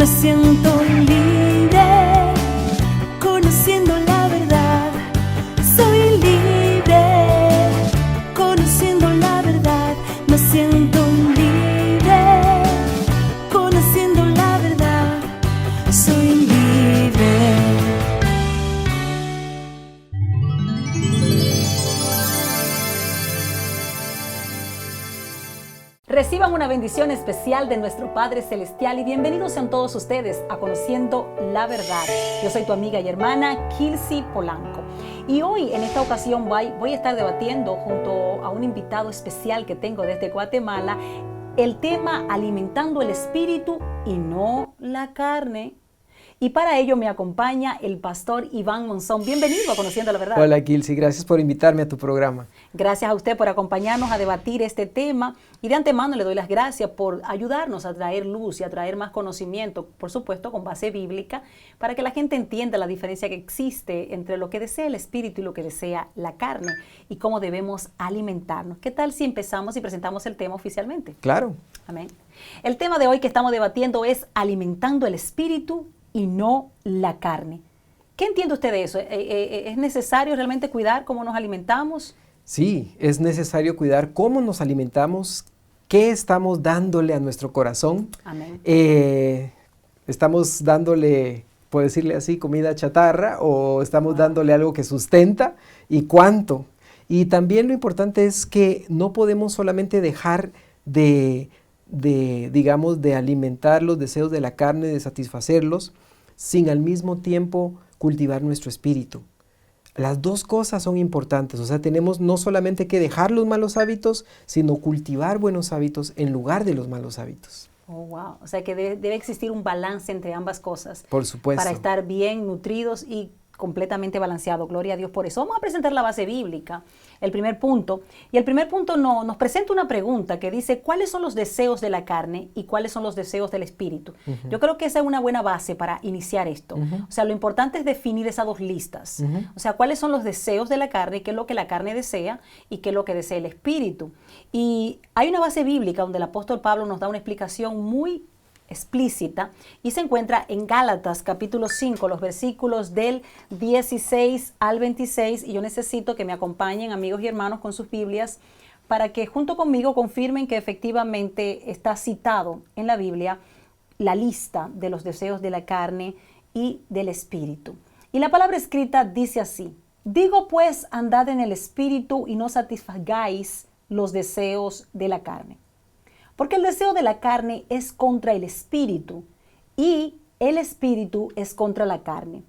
siento libre, conociendo la verdad. Soy libre, conociendo la verdad. Me siento libre, conociendo la verdad. Soy libre. Reciban una bendición especial de nuestro Padre Celestial y bienvenidos sean todos ustedes a Conociendo la Verdad. Yo soy tu amiga y hermana Kilsi Polanco. Y hoy, en esta ocasión, voy a estar debatiendo junto a un invitado especial que tengo desde Guatemala el tema alimentando el espíritu y no la carne. Y para ello me acompaña el pastor Iván Monzón. Bienvenido a Conociendo la Verdad. Hola, Kilsi, gracias por invitarme a tu programa. Gracias a usted por acompañarnos a debatir este tema y de antemano le doy las gracias por ayudarnos a traer luz y a traer más conocimiento, por supuesto con base bíblica, para que la gente entienda la diferencia que existe entre lo que desea el espíritu y lo que desea la carne y cómo debemos alimentarnos. ¿Qué tal si empezamos y presentamos el tema oficialmente? Claro. Amén. El tema de hoy que estamos debatiendo es alimentando el espíritu y no la carne. ¿Qué entiende usted de eso? ¿Es necesario realmente cuidar cómo nos alimentamos? Sí, es necesario cuidar cómo nos alimentamos, qué estamos dándole a nuestro corazón. Amén. Estamos dándole, por decirle así, comida chatarra o estamos dándole algo que sustenta y cuánto. Y también lo importante es que no podemos solamente dejar de alimentar los deseos de la carne, de satisfacerlos, sin al mismo tiempo cultivar nuestro espíritu. Las dos cosas son importantes, o sea, tenemos no solamente que dejar los malos hábitos, sino cultivar buenos hábitos en lugar de los malos hábitos. Oh, wow. O sea que debe existir un balance entre ambas cosas. Por supuesto. Para estar bien nutridos y completamente balanceado. Gloria a Dios por eso. Vamos a presentar la base bíblica, el primer punto. Y el primer punto nos presenta una pregunta que dice, ¿cuáles son los deseos de la carne y cuáles son los deseos del espíritu? Uh-huh. Yo creo que esa es una buena base para iniciar esto. Uh-huh. O sea, lo importante es definir esas dos listas. Uh-huh. O sea, ¿cuáles son los deseos de la carne? ¿Qué es lo que la carne desea? ¿Y qué es lo que desea el espíritu? Y hay una base bíblica donde el apóstol Pablo nos da una explicación muy explícita y se encuentra en Gálatas capítulo 5, los versículos del 16 al 26, y yo necesito que me acompañen amigos y hermanos con sus Biblias para que junto conmigo confirmen que efectivamente está citado en la Biblia la lista de los deseos de la carne y del espíritu. Y la palabra escrita dice así: digo pues, andad en el espíritu y no satisfagáis los deseos de la carne. Porque el deseo de la carne es contra el espíritu y el espíritu es contra la carne.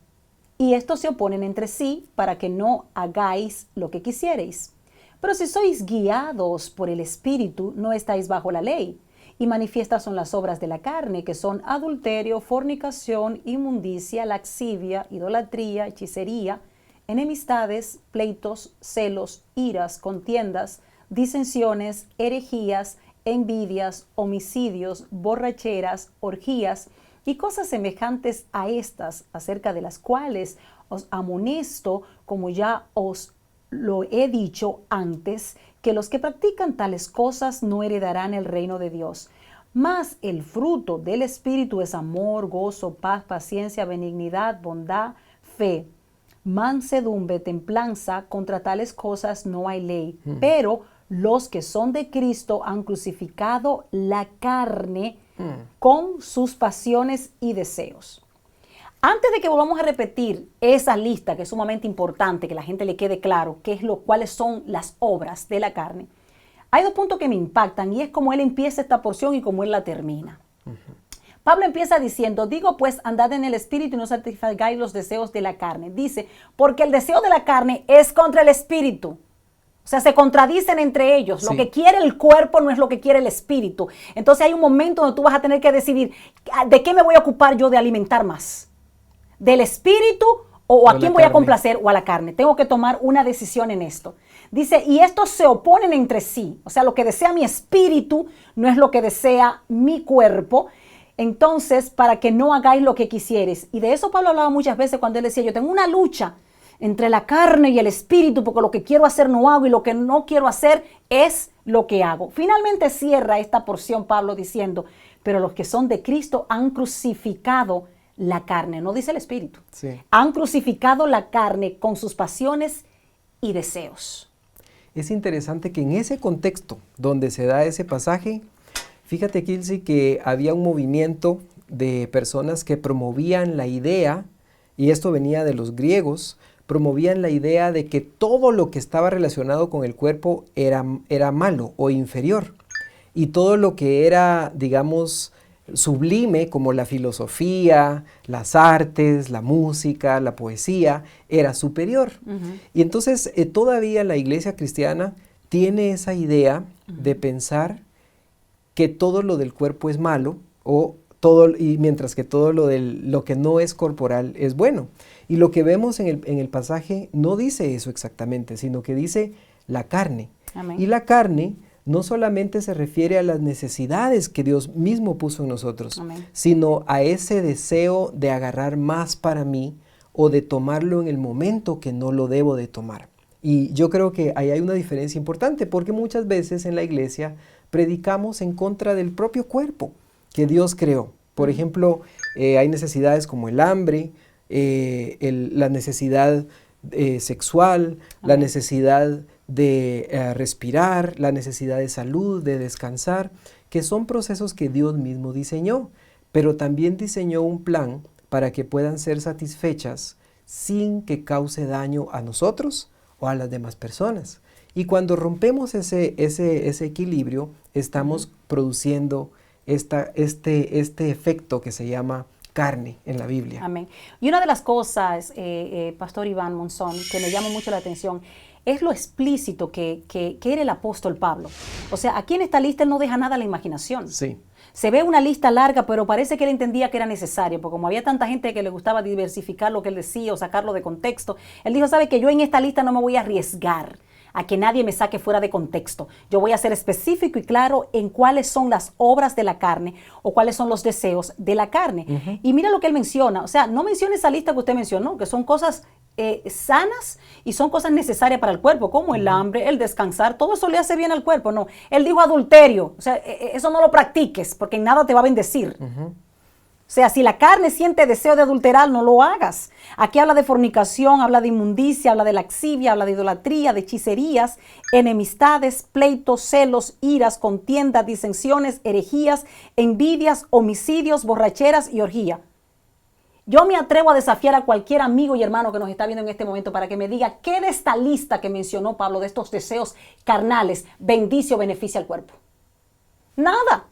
Y estos se oponen entre sí para que no hagáis lo que quisierais. Pero si sois guiados por el espíritu, no estáis bajo la ley. Y manifiestas son las obras de la carne, que son adulterio, fornicación, inmundicia, laxivia, idolatría, hechicería, enemistades, pleitos, celos, iras, contiendas, disensiones, herejías, envidias, homicidios, borracheras, orgías y cosas semejantes a estas, acerca de las cuales os amonesto, como ya os lo he dicho antes, que los que practican tales cosas no heredarán el reino de Dios. Mas el fruto del Espíritu es amor, gozo, paz, paciencia, benignidad, bondad, fe, mansedumbre, templanza. Contra tales cosas no hay ley. Pero los que son de Cristo han crucificado la carne con sus pasiones y deseos. Antes de que volvamos a repetir esa lista, que es sumamente importante, que la gente le quede claro cuáles son las obras de la carne, hay dos puntos que me impactan y es cómo él empieza esta porción y cómo él la termina. Uh-huh. Pablo empieza diciendo, digo pues, andad en el espíritu y no satisfagáis los deseos de la carne. Dice, porque el deseo de la carne es contra el espíritu. O sea, se contradicen entre ellos. Sí. Lo que quiere el cuerpo no es lo que quiere el espíritu. Entonces hay un momento donde tú vas a tener que decidir, ¿de qué me voy a ocupar yo de alimentar más? ¿Del espíritu o a quién voy a complacer o a la carne? Tengo que tomar una decisión en esto. Dice, y estos se oponen entre sí. O sea, lo que desea mi espíritu no es lo que desea mi cuerpo. Entonces, para que no hagáis lo que quisieres. Y de eso Pablo hablaba muchas veces cuando él decía, yo tengo una lucha entre la carne y el espíritu, porque lo que quiero hacer no hago y lo que no quiero hacer es lo que hago. Finalmente cierra esta porción Pablo diciendo, pero los que son de Cristo han crucificado la carne, no dice el espíritu. Sí. Han crucificado la carne con sus pasiones y deseos. Es interesante que en ese contexto donde se da ese pasaje, fíjate, Kilsi, que había un movimiento de personas que promovían la idea, y esto venía de los griegos, promovían la idea de que todo lo que estaba relacionado con el cuerpo era malo o inferior. Y todo lo que era, digamos, sublime, como la filosofía, las artes, la música, la poesía, era superior. Y entonces todavía la iglesia cristiana tiene esa idea de pensar que todo lo del cuerpo es malo, y mientras que todo lo que no es corporal es bueno. Y lo que vemos en el pasaje no dice eso exactamente, sino que dice la carne. Amén. Y la carne no solamente se refiere a las necesidades que Dios mismo puso en nosotros, Amén. sino a ese deseo de agarrar más para mí o de tomarlo en el momento que no lo debo de tomar. Y yo creo que ahí hay una diferencia importante, porque muchas veces en la iglesia predicamos en contra del propio cuerpo que Dios creó. Por ejemplo, hay necesidades como el hambre, la necesidad sexual, la necesidad de respirar, la necesidad de salud, de descansar, que son procesos que Dios mismo diseñó, pero también diseñó un plan para que puedan ser satisfechas sin que cause daño a nosotros o a las demás personas. Y cuando rompemos ese equilibrio, estamos produciendo este efecto que se llama carne en la Biblia. Amén. Y una de las cosas, Pastor Iván Monzón, que me llama mucho la atención, es lo explícito que era el apóstol Pablo. O sea, aquí en esta lista él no deja nada a la imaginación. Sí. Se ve una lista larga, pero parece que él entendía que era necesario, porque como había tanta gente que le gustaba diversificar lo que él decía o sacarlo de contexto, él dijo, ¿sabe que yo en esta lista no me voy a arriesgar a que nadie me saque fuera de contexto? Yo voy a ser específico y claro en cuáles son las obras de la carne o cuáles son los deseos de la carne. Y mira lo que él menciona, o sea, no menciona esa lista que usted mencionó, que son cosas sanas y son cosas necesarias para el cuerpo, como el hambre, el descansar, todo eso le hace bien al cuerpo. No, él dijo adulterio, o sea, eso no lo practiques porque en nada te va a bendecir. O sea, si la carne siente deseo de adulterar, no lo hagas. Aquí habla de fornicación, habla de inmundicia, habla de laxivia, habla de idolatría, de hechicerías, enemistades, pleitos, celos, iras, contiendas, disensiones, herejías, envidias, homicidios, borracheras y orgía. Yo me atrevo a desafiar a cualquier amigo y hermano que nos está viendo en este momento para que me diga qué de esta lista que mencionó Pablo, de estos deseos carnales, bendice o beneficia al cuerpo. Nada.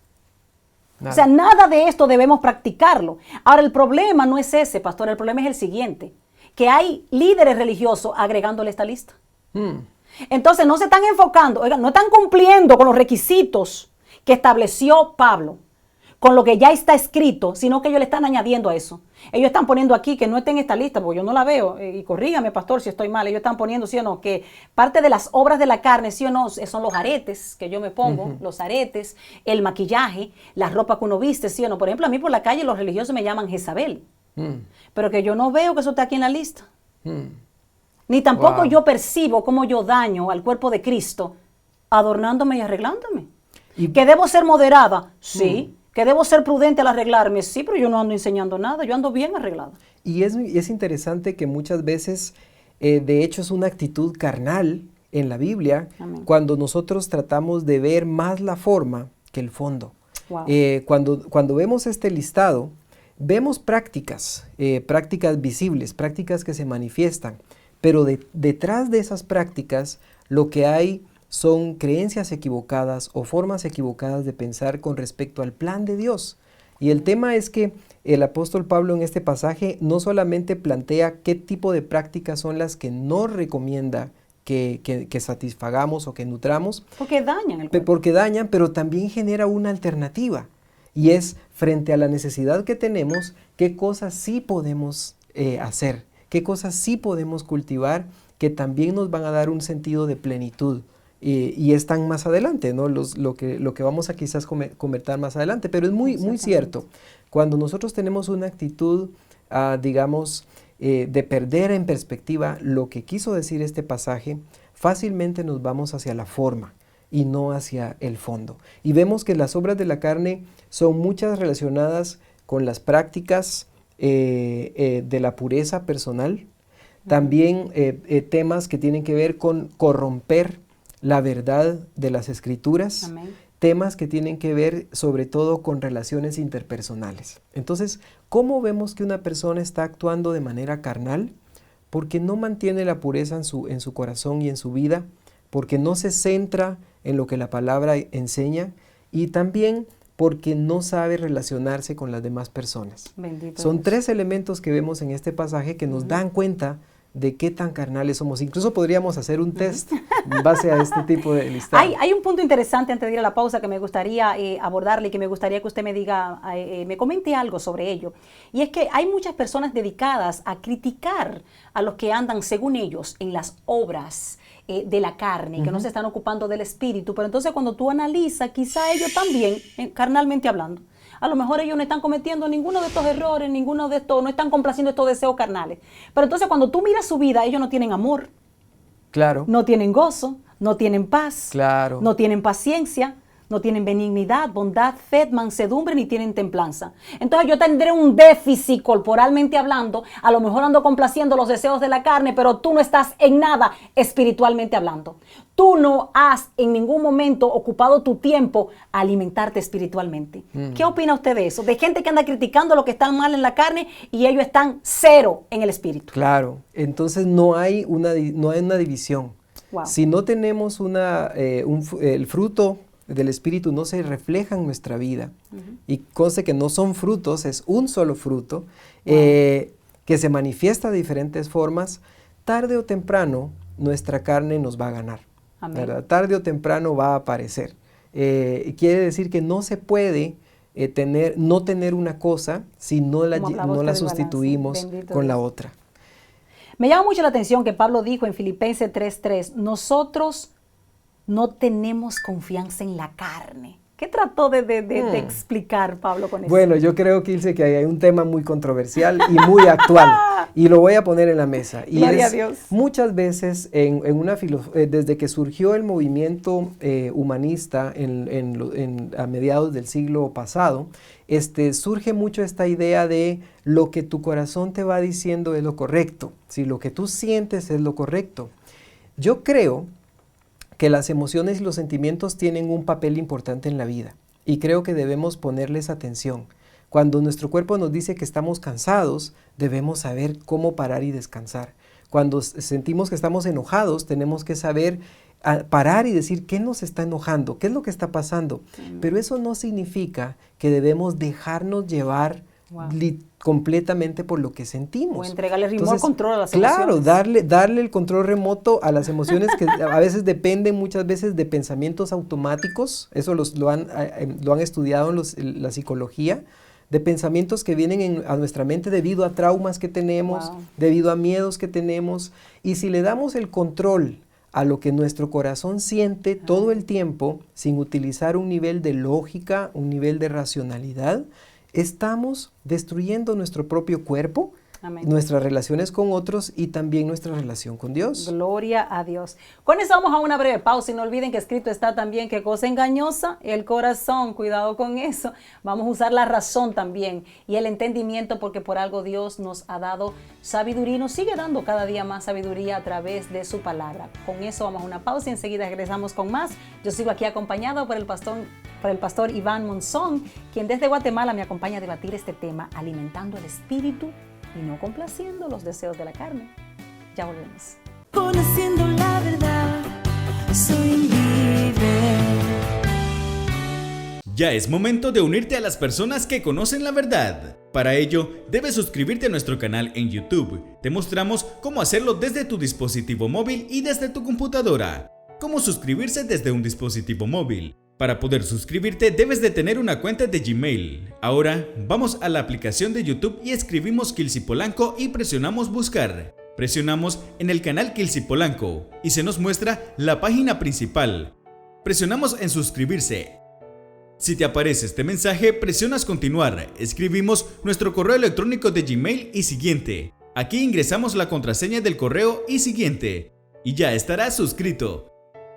O sea, nada de esto debemos practicarlo. Ahora, el problema no es ese, pastor, el problema es el siguiente, que hay líderes religiosos agregándole esta lista. Entonces, no se están enfocando, oigan, no están cumpliendo con los requisitos que estableció Pablo, con lo que ya está escrito, sino que ellos le están añadiendo a eso. Ellos están poniendo aquí que no esté en esta lista, porque yo no la veo, y corrígame, pastor, si estoy mal. Ellos están poniendo, sí o no, que parte de las obras de la carne, sí o no, son los aretes que yo me pongo, los aretes, el maquillaje, la ropa que uno viste, sí o no. Por ejemplo, a mí por la calle los religiosos me llaman Jezabel, pero que yo no veo que eso esté aquí en la lista. Ni tampoco yo percibo cómo yo daño al cuerpo de Cristo adornándome y arreglándome. ¿Que debo ser moderada? Sí. ¿Que debo ser prudente al arreglarme? Sí, pero yo no ando enseñando nada, yo ando bien arreglada. Y es interesante que muchas veces, de hecho, es una actitud carnal en la Biblia, Amén. Cuando nosotros tratamos de ver más la forma que el fondo. Wow. Cuando vemos este listado, vemos prácticas visibles, prácticas que se manifiestan, pero detrás de esas prácticas lo que hay son creencias equivocadas o formas equivocadas de pensar con respecto al plan de Dios. Y el tema es que el apóstol Pablo en este pasaje no solamente plantea qué tipo de prácticas son las que no recomienda que satisfagamos o que nutramos. Porque dañan el cuerpo. Porque dañan, pero también genera una alternativa. Y es frente a la necesidad que tenemos, qué cosas sí podemos hacer, qué cosas sí podemos cultivar que también nos van a dar un sentido de plenitud. Y están más adelante, ¿no? Lo que vamos a quizás comentar más adelante, pero es muy cierto. Cuando nosotros tenemos una actitud, de perder en perspectiva lo que quiso decir este pasaje, fácilmente nos vamos hacia la forma. y no hacia el fondo. Y vemos que las obras de la carne son muchas relacionadas con las prácticas de la pureza personal, también temas que tienen que ver con corromper la verdad de las Escrituras, Amén. temas que tienen que ver sobre todo con relaciones interpersonales. Entonces, ¿cómo vemos que una persona está actuando de manera carnal? Porque no mantiene la pureza en su corazón y en su vida, porque no se centra en lo que la palabra enseña y también porque no sabe relacionarse con las demás personas. Bendito Son Dios. 3 elementos que vemos en este pasaje que nos dan cuenta de qué tan carnales somos. Incluso podríamos hacer un test en base a este tipo de listado. Hay un punto interesante antes de ir a la pausa que me gustaría abordarle y que me gustaría que usted me diga, me comente algo sobre ello. Y es que hay muchas personas dedicadas a criticar a los que andan, según ellos, en las obras de la carne, que no se están ocupando del espíritu. Pero entonces cuando tú analizas, quizá ellos también, carnalmente hablando, a lo mejor ellos no están cometiendo ninguno de estos errores, ninguno de estos, no están complaciendo estos deseos carnales. Pero entonces cuando tú miras su vida, ellos no tienen amor, Claro, no tienen gozo, no tienen paz, claro. no tienen paciencia, no tienen benignidad, bondad, fe, mansedumbre, ni tienen templanza. Entonces yo tendré un déficit corporalmente hablando, a lo mejor ando complaciendo los deseos de la carne, pero tú no estás en nada espiritualmente hablando. Tú no has en ningún momento ocupado tu tiempo a alimentarte espiritualmente. ¿Qué opina usted de eso? De gente que anda criticando lo que está mal en la carne y ellos están cero en el espíritu. Claro, entonces no hay una división. Wow. Si no tenemos el fruto del Espíritu no se refleja en nuestra vida, y conste que no son frutos, es un solo fruto, que se manifiesta de diferentes formas, tarde o temprano nuestra carne nos va a ganar, ¿verdad? Tarde o temprano va a aparecer. Quiere decir que no se puede no tener una cosa si no la sustituimos con la otra. Me llama mucho la atención que Pablo dijo en Filipenses 3:3, nosotros no tenemos confianza en la carne. ¿Qué trató de explicar Pablo con eso? Bueno, yo creo, Kilse, que hay un tema muy controversial y muy actual, y lo voy a poner en la mesa. Y Gloria a Dios. Muchas veces, desde que surgió el movimiento humanista a mediados del siglo pasado, surge mucho esta idea de lo que tu corazón te va diciendo es lo correcto, si lo que tú sientes es lo correcto. Yo creo que las emociones y los sentimientos tienen un papel importante en la vida y creo que debemos ponerles atención. Cuando nuestro cuerpo nos dice que estamos cansados, debemos saber cómo parar y descansar. Cuando sentimos que estamos enojados, tenemos que saber parar y decir qué nos está enojando, qué es lo que está pasando. Pero eso no significa que debemos dejarnos llevar completamente por lo que sentimos. O entregarle remote control a las emociones. Claro, darle el control remoto a las emociones que a veces dependen muchas veces de pensamientos automáticos. Eso lo han estudiado en la psicología, de pensamientos que vienen a nuestra mente debido a traumas que tenemos, debido a miedos que tenemos. Y si le damos el control a lo que nuestro corazón siente todo el tiempo, sin utilizar un nivel de lógica, un nivel de racionalidad, estamos destruyendo nuestro propio cuerpo, Amén. Nuestras relaciones con otros y también nuestra relación con Dios. Gloria a Dios. Con eso vamos a una breve pausa y no olviden que escrito está también que cosa engañosa, el corazón, cuidado con eso. Vamos a usar la razón también y el entendimiento porque por algo Dios nos ha dado sabiduría y nos sigue dando cada día más sabiduría a través de su palabra. Con eso vamos a una pausa y enseguida regresamos con más. Yo sigo aquí acompañado por el pastor Iván Monzón, quien desde Guatemala me acompaña a debatir este tema, alimentando el espíritu y no complaciendo los deseos de la carne. Ya volvemos. Conociendo la verdad, soy libre. Ya es momento de unirte a las personas que conocen la verdad. Para ello, debes suscribirte a nuestro canal en YouTube. Te mostramos cómo hacerlo desde tu dispositivo móvil y desde tu computadora. ¿Cómo suscribirse desde un dispositivo móvil? Para poder suscribirte debes de tener una cuenta de Gmail. Ahora vamos a la aplicación de YouTube y escribimos Kilsi Polanco y presionamos buscar. Presionamos en el canal Kilsi Polanco y se nos muestra la página principal. Presionamos en suscribirse. Si te aparece este mensaje, presionas continuar. Escribimos nuestro correo electrónico de Gmail y siguiente. Aquí ingresamos la contraseña del correo y siguiente. Y ya estarás suscrito.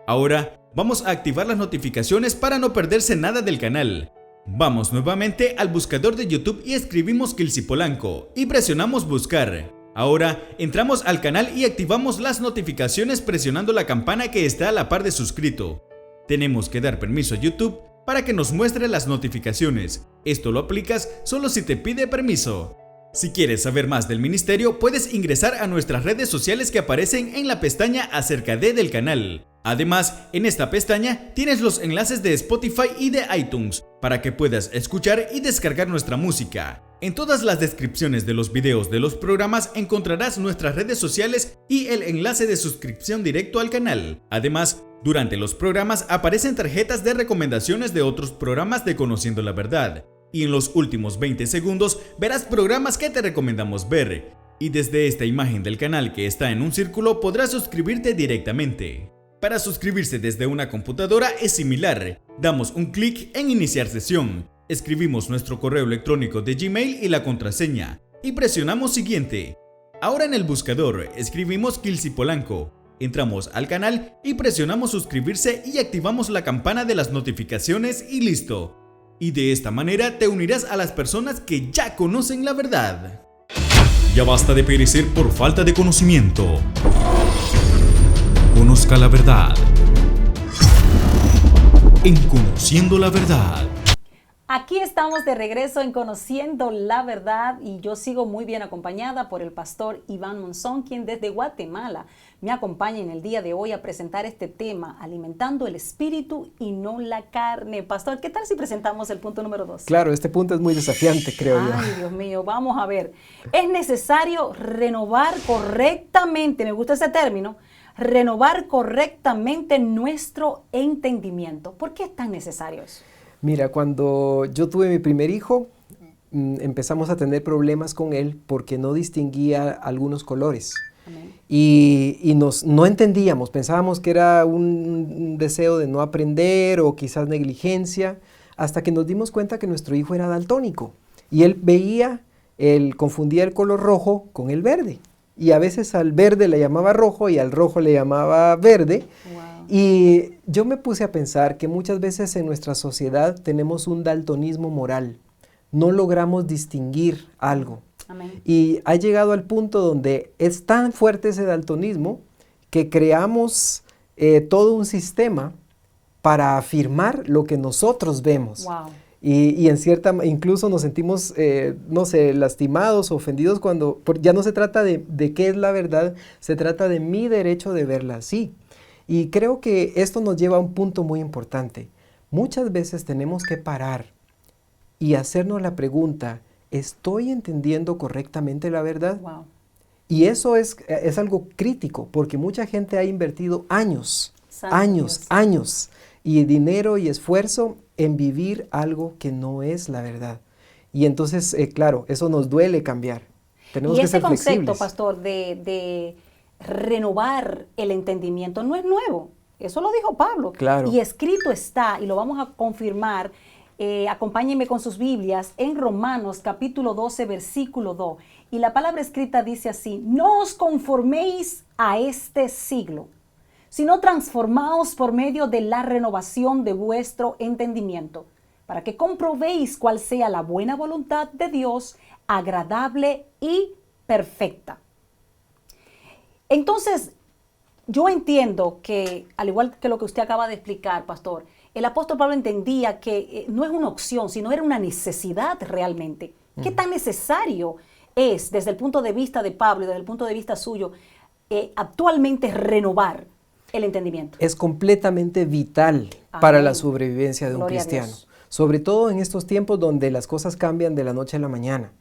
Ahora Vamos a activar las notificaciones para no perderse nada del canal. Vamos nuevamente al buscador de YouTube y escribimos Kilsi Polanco y presionamos buscar. Ahora entramos al canal y activamos las notificaciones presionando la campana que está a la par de suscrito. Tenemos que dar permiso a YouTube para que nos muestre las notificaciones. Esto lo aplicas solo si te pide permiso. Si quieres saber más del ministerio, puedes ingresar a nuestras redes sociales que aparecen en la pestaña acerca del canal. Además, en esta pestaña tienes los enlaces de Spotify y de iTunes para que puedas escuchar y descargar nuestra música. En todas las descripciones de los videos de los programas encontrarás nuestras redes sociales y el enlace de suscripción directo al canal. Además, durante los programas aparecen tarjetas de recomendaciones de otros programas de Conociendo la Verdad. Y en los últimos 20 segundos verás programas que te recomendamos ver. Y desde esta imagen del canal que está en un círculo podrás suscribirte directamente. Para suscribirse desde una computadora es similar. Damos un clic en Iniciar sesión, escribimos nuestro correo electrónico de Gmail y la contraseña, y presionamos Siguiente. Ahora en el buscador escribimos Kilsi Polanco, entramos al canal y presionamos suscribirse y activamos la campana de las notificaciones y listo. Y de esta manera te unirás a las personas que ya conocen la verdad. Ya basta de perecer por falta de conocimiento. Conozca la verdad. En Conociendo la Verdad. Aquí estamos de regreso en Conociendo la Verdad y yo sigo muy bien acompañada por el pastor Iván Monzón, quien desde Guatemala me acompaña en el día de hoy a presentar este tema, alimentando el espíritu y no la carne. Pastor, ¿qué tal si presentamos el punto número 2? Claro, este punto es muy desafiante, creo yo. Ay, Dios mío, vamos a ver. Es necesario renovar correctamente, me gusta ese término, renovar correctamente nuestro entendimiento. ¿Por qué es tan necesario eso? Mira, cuando yo tuve mi primer hijo, empezamos a tener problemas con él porque no distinguía algunos colores. Amén. Y no entendíamos, pensábamos que era un deseo de no aprender o quizás negligencia, hasta que nos dimos cuenta que nuestro hijo era daltónico. Y él confundía el color rojo con el verde. Y a veces al verde le llamaba rojo y al rojo le llamaba verde. Wow. Y yo me puse a pensar que muchas veces en nuestra sociedad tenemos un daltonismo moral. No logramos distinguir algo. Amén. Y ha llegado al punto donde es tan fuerte ese daltonismo que creamos todo un sistema para afirmar lo que nosotros vemos. Wow. Y incluso nos sentimos, no sé, lastimados o ofendidos cuando ya no se trata de qué es la verdad, se trata de mi derecho de verla así. Y creo que esto nos lleva a un punto muy importante. Muchas veces tenemos que parar y hacernos la pregunta, ¿estoy entendiendo correctamente la verdad? Wow. Y eso es algo crítico, porque mucha gente ha invertido años, Santo años, Dios. años, y dinero y esfuerzo en vivir algo que no es la verdad. Y entonces, claro, eso nos duele cambiar. Tenemos Y que ese ser concepto, flexibles. pastor, de renovar el entendimiento no es nuevo. Eso lo dijo Pablo. Claro. Y escrito está, y lo vamos a confirmar. Acompáñenme con sus Biblias en Romanos capítulo 12, versículo 2. Y la palabra escrita dice así: no os conforméis a este siglo, sino transformaos por medio de la renovación de vuestro entendimiento, para que comprobéis cuál sea la buena voluntad de Dios, agradable y perfecta. Entonces, yo entiendo que, al igual que lo que usted acaba de explicar, pastor, el apóstol Pablo entendía que no es una opción, sino era una necesidad realmente. ¿Qué tan necesario es, desde el punto de vista de Pablo y desde el punto de vista suyo, actualmente renovar el entendimiento? Es completamente vital para Amén. la sobrevivencia de un Gloria a cristiano. Dios. Sobre todo en estos tiempos donde las cosas cambian de la noche a la mañana.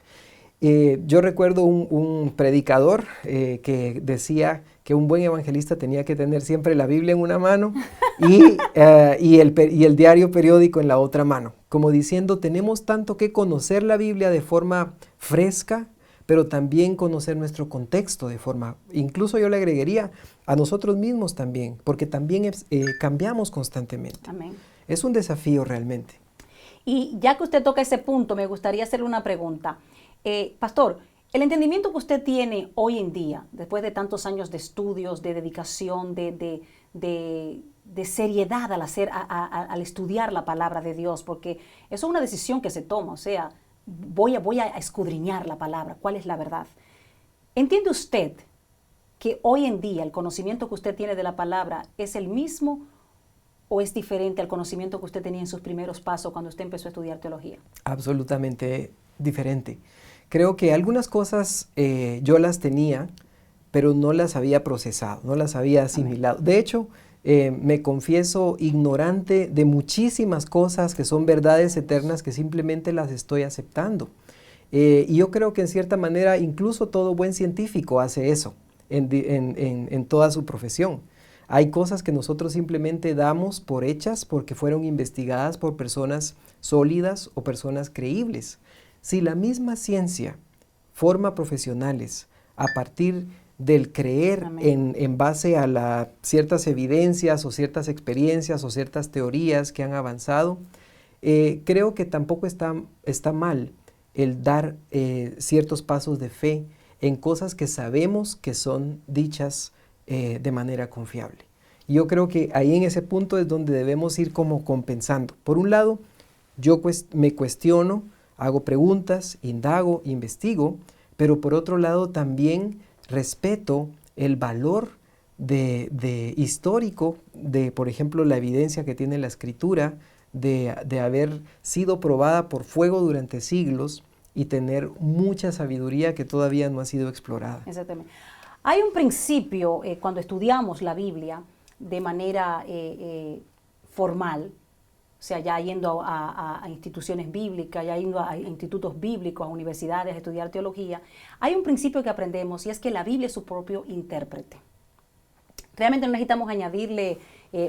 Yo recuerdo un predicador que decía que un buen evangelista tenía que tener siempre la Biblia en una mano y el diario periódico en la otra mano, como diciendo, tenemos tanto que conocer la Biblia de forma fresca, pero también conocer nuestro contexto de forma, incluso yo le agregaría a nosotros mismos también, porque también cambiamos constantemente. Amén. Es un desafío realmente. Y ya que usted toca ese punto, me gustaría hacerle una pregunta. Pastor, el entendimiento que usted tiene hoy en día, después de tantos años de estudios, de dedicación, de de seriedad al estudiar la palabra de Dios, porque eso es una decisión que se toma, o sea, voy a escudriñar la palabra, cuál es la verdad. ¿Entiende usted que hoy en día el conocimiento que usted tiene de la palabra es el mismo o es diferente al conocimiento que usted tenía en sus primeros pasos cuando usted empezó a estudiar teología? Absolutamente diferente. Creo que algunas cosas yo las tenía, pero no las había procesado, no las había asimilado. De hecho, me confieso ignorante de muchísimas cosas que son verdades eternas que simplemente las estoy aceptando. Y yo creo que en cierta manera incluso todo buen científico hace eso en toda su profesión. Hay cosas que nosotros simplemente damos por hechas porque fueron investigadas por personas sólidas o personas creíbles. Si la misma ciencia forma profesionales a partir del creer en base a ciertas evidencias o ciertas experiencias o ciertas teorías que han avanzado, creo que tampoco está mal el dar ciertos pasos de fe en cosas que sabemos que son dichas de manera confiable. Y yo creo que ahí en ese punto es donde debemos ir como compensando. Por un lado, yo me cuestiono, hago preguntas, indago, investigo, pero por otro lado también respeto el valor histórico de, por ejemplo, la evidencia que tiene la Escritura de haber sido probada por fuego durante siglos y tener mucha sabiduría que todavía no ha sido explorada. Exactamente. Hay un principio cuando estudiamos la Biblia de manera formal, o sea, ya yendo a instituciones bíblicas, ya yendo a institutos bíblicos, a universidades, a estudiar teología, hay un principio que aprendemos y es que la Biblia es su propio intérprete. Realmente no necesitamos añadirle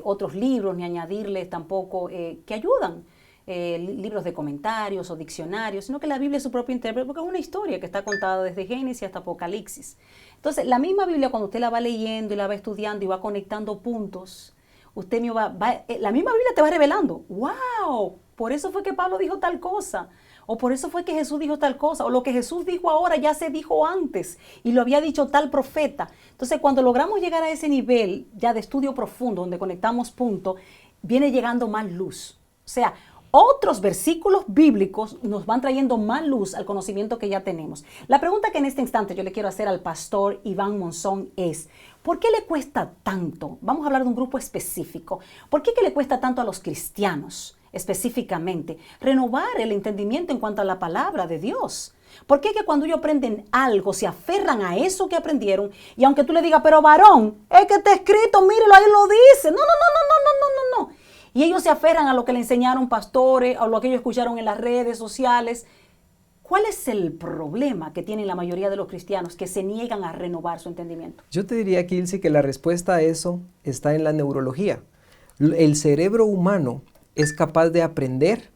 otros libros, ni añadirle tampoco que ayudan, libros de comentarios o diccionarios, sino que la Biblia es su propio intérprete porque es una historia que está contada desde Génesis hasta Apocalipsis. Entonces, la misma Biblia, cuando usted la va leyendo y la va estudiando y va conectando puntos, la misma Biblia te va revelando, ¡wow! Por eso fue que Pablo dijo tal cosa, o por eso fue que Jesús dijo tal cosa, o lo que Jesús dijo ahora ya se dijo antes y lo había dicho tal profeta. Entonces, cuando logramos llegar a ese nivel ya de estudio profundo, donde conectamos puntos, viene llegando más luz. O sea, otros versículos bíblicos nos van trayendo más luz al conocimiento que ya tenemos. La pregunta que en este instante yo le quiero hacer al pastor Iván Monzón es, ¿por qué le cuesta tanto? Vamos a hablar de un grupo específico. ¿Por qué que le cuesta tanto a los cristianos específicamente renovar el entendimiento en cuanto a la palabra de Dios? ¿Por qué que cuando ellos aprenden algo se aferran a eso que aprendieron y aunque tú le digas, pero varón, es que está escrito, mírelo, ahí lo dice? No. Y ellos se aferran a lo que le enseñaron pastores, a lo que ellos escucharon en las redes sociales. ¿Cuál es el problema que tienen la mayoría de los cristianos que se niegan a renovar su entendimiento? Yo te diría, Kilsi, que la respuesta a eso está en la neurología. El cerebro humano es capaz de aprender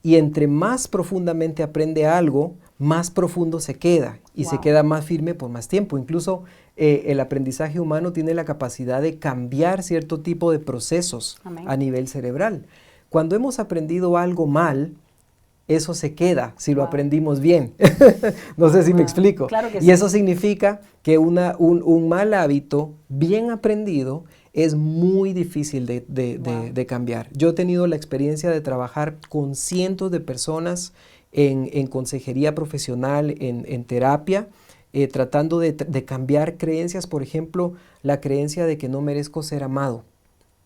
y entre más profundamente aprende algo, más profundo se queda y se queda más firme por más tiempo. Incluso el aprendizaje humano tiene la capacidad de cambiar cierto tipo de procesos a nivel cerebral. Cuando hemos aprendido algo mal, eso se queda si lo aprendimos bien. No sé si me explico. Claro que y sí. eso significa que un mal hábito bien aprendido es muy difícil de cambiar. Yo he tenido la experiencia de trabajar con cientos de personas en consejería profesional, en terapia, tratando de cambiar creencias, por ejemplo, la creencia de que no merezco ser amado,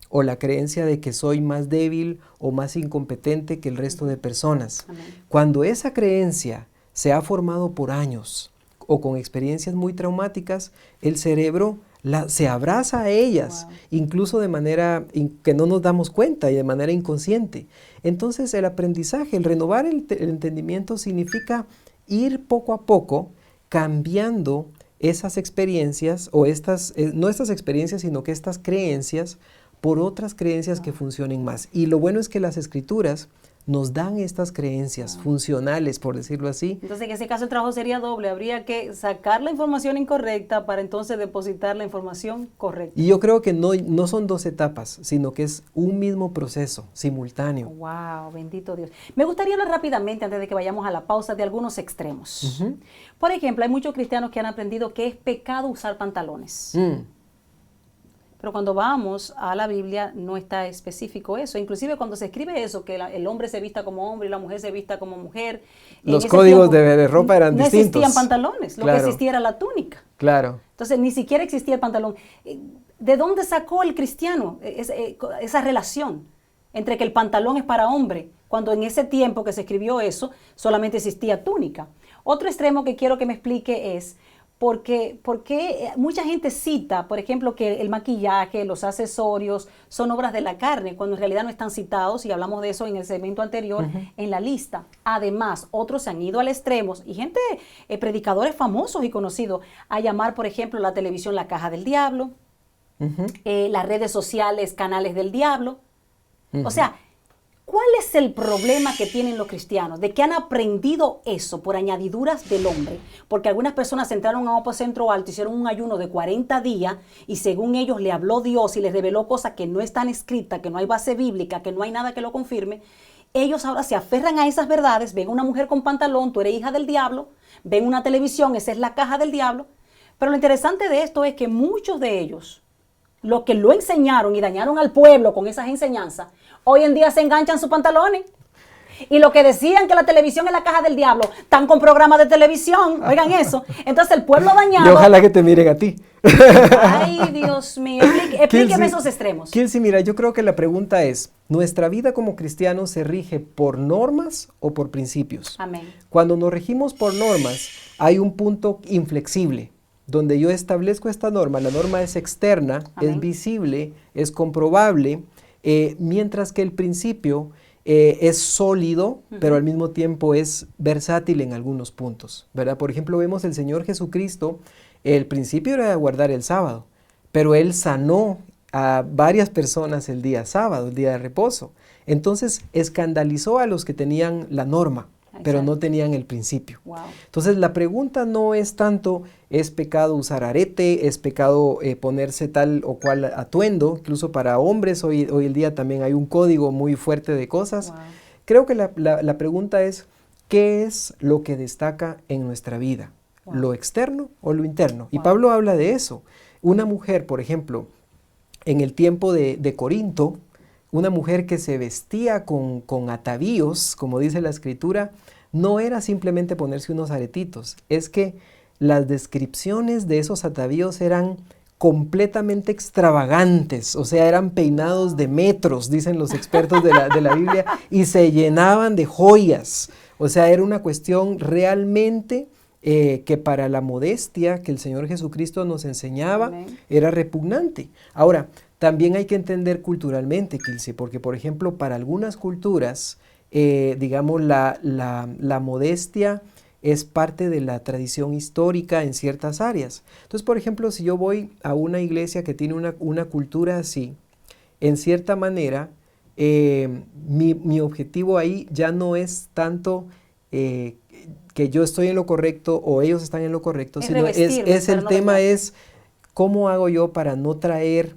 o la creencia de que soy más débil o más incompetente que el resto de personas. Amén. Cuando esa creencia se ha formado por años o con experiencias muy traumáticas, el cerebro se abraza a ellas, incluso de manera que no nos damos cuenta y de manera inconsciente. Entonces el aprendizaje, el renovar el entendimiento significa ir poco a poco cambiando esas experiencias o no estas experiencias, sino que estas creencias por otras creencias que funcionen más. Y lo bueno es que las escrituras nos dan estas creencias funcionales, por decirlo así. Entonces, en ese caso el trabajo sería doble. Habría que sacar la información incorrecta para entonces depositar la información correcta. Y yo creo que no son dos etapas, sino que es un mismo proceso, simultáneo. Wow, bendito Dios. Me gustaría hablar rápidamente, antes de que vayamos a la pausa, de algunos extremos. Por ejemplo, hay muchos cristianos que han aprendido que es pecado usar pantalones. Pero Pero cuando vamos a la Biblia no está específico eso. Inclusive cuando se escribe eso, que el hombre se vista como hombre y la mujer se vista como mujer. Los códigos de ropa eran no distintos. No existían pantalones, lo Claro. que existía era la túnica. Claro. Entonces ni siquiera existía el pantalón. ¿De dónde sacó el cristiano esa relación entre que el pantalón es para hombre, cuando en ese tiempo que se escribió eso solamente existía túnica? Otro extremo que quiero que me explique es por qué mucha gente cita, por ejemplo, que el maquillaje, los accesorios son obras de la carne, cuando en realidad no están citados, y hablamos de eso en el segmento anterior, en la lista. Además, otros se han ido al extremo, y gente, predicadores famosos y conocidos, a llamar, por ejemplo, la televisión la caja del diablo, las redes sociales canales del diablo. O sea, ¿cuál es el problema que tienen los cristianos? De que han aprendido eso por añadiduras del hombre. Porque algunas personas entraron a Opo Centro Alto, hicieron un ayuno de 40 días y según ellos le habló Dios y les reveló cosas que no están escritas, que no hay base bíblica, que no hay nada que lo confirme. Ellos ahora se aferran a esas verdades, ven una mujer con pantalón, tú eres hija del diablo, ven una televisión, esa es la caja del diablo. Pero lo interesante de esto es que muchos de ellos, los que lo enseñaron y dañaron al pueblo con esas enseñanzas, hoy en día se enganchan sus pantalones. Y lo que decían que la televisión es la caja del diablo, están con programas de televisión, oigan eso. Entonces el pueblo dañado... Y ojalá que te miren a ti. Ay, Dios mío, explíqueme esos extremos. Kilsi, mira, yo creo que la pregunta es, ¿nuestra vida como cristianos se rige por normas o por principios? Amén. Cuando nos regimos por normas, hay un punto inflexible, donde yo establezco esta norma, la norma es externa, Amén. es visible, es comprobable, mientras que el principio es sólido, pero al mismo tiempo es versátil en algunos puntos, ¿verdad? Por ejemplo, vemos el Señor Jesucristo, el principio era guardar el sábado, pero Él sanó a varias personas el día sábado, el día de reposo. Entonces, escandalizó a los que tenían la norma, pero no tenían el principio. Wow. Entonces la pregunta no es tanto, ¿es pecado usar arete? ¿Es pecado ponerse tal o cual atuendo? Incluso para hombres hoy el día también hay un código muy fuerte de cosas. Wow. Creo que la pregunta es, ¿qué es lo que destaca en nuestra vida? Wow. ¿Lo externo o lo interno? Y Wow. Pablo habla de eso. Una mujer, por ejemplo, en el tiempo de Corinto, una mujer que se vestía con atavíos, como dice la escritura, no era simplemente ponerse unos aretitos, es que las descripciones de esos atavíos eran completamente extravagantes, o sea, eran peinados de metros, dicen los expertos de la Biblia, y se llenaban de joyas, o sea, era una cuestión realmente que para la modestia que el Señor Jesucristo nos enseñaba, Amén. era repugnante. Ahora, también hay que entender culturalmente, Kilsi, porque por ejemplo, para algunas culturas, digamos, la modestia es parte de la tradición histórica en ciertas áreas. Entonces, por ejemplo, si yo voy a una iglesia que tiene una cultura así, en cierta manera, mi objetivo ahí ya no es tanto que yo estoy en lo correcto o ellos están en lo correcto, Es sino revestirme, es pero el no tema verdad. es cómo hago yo para no traer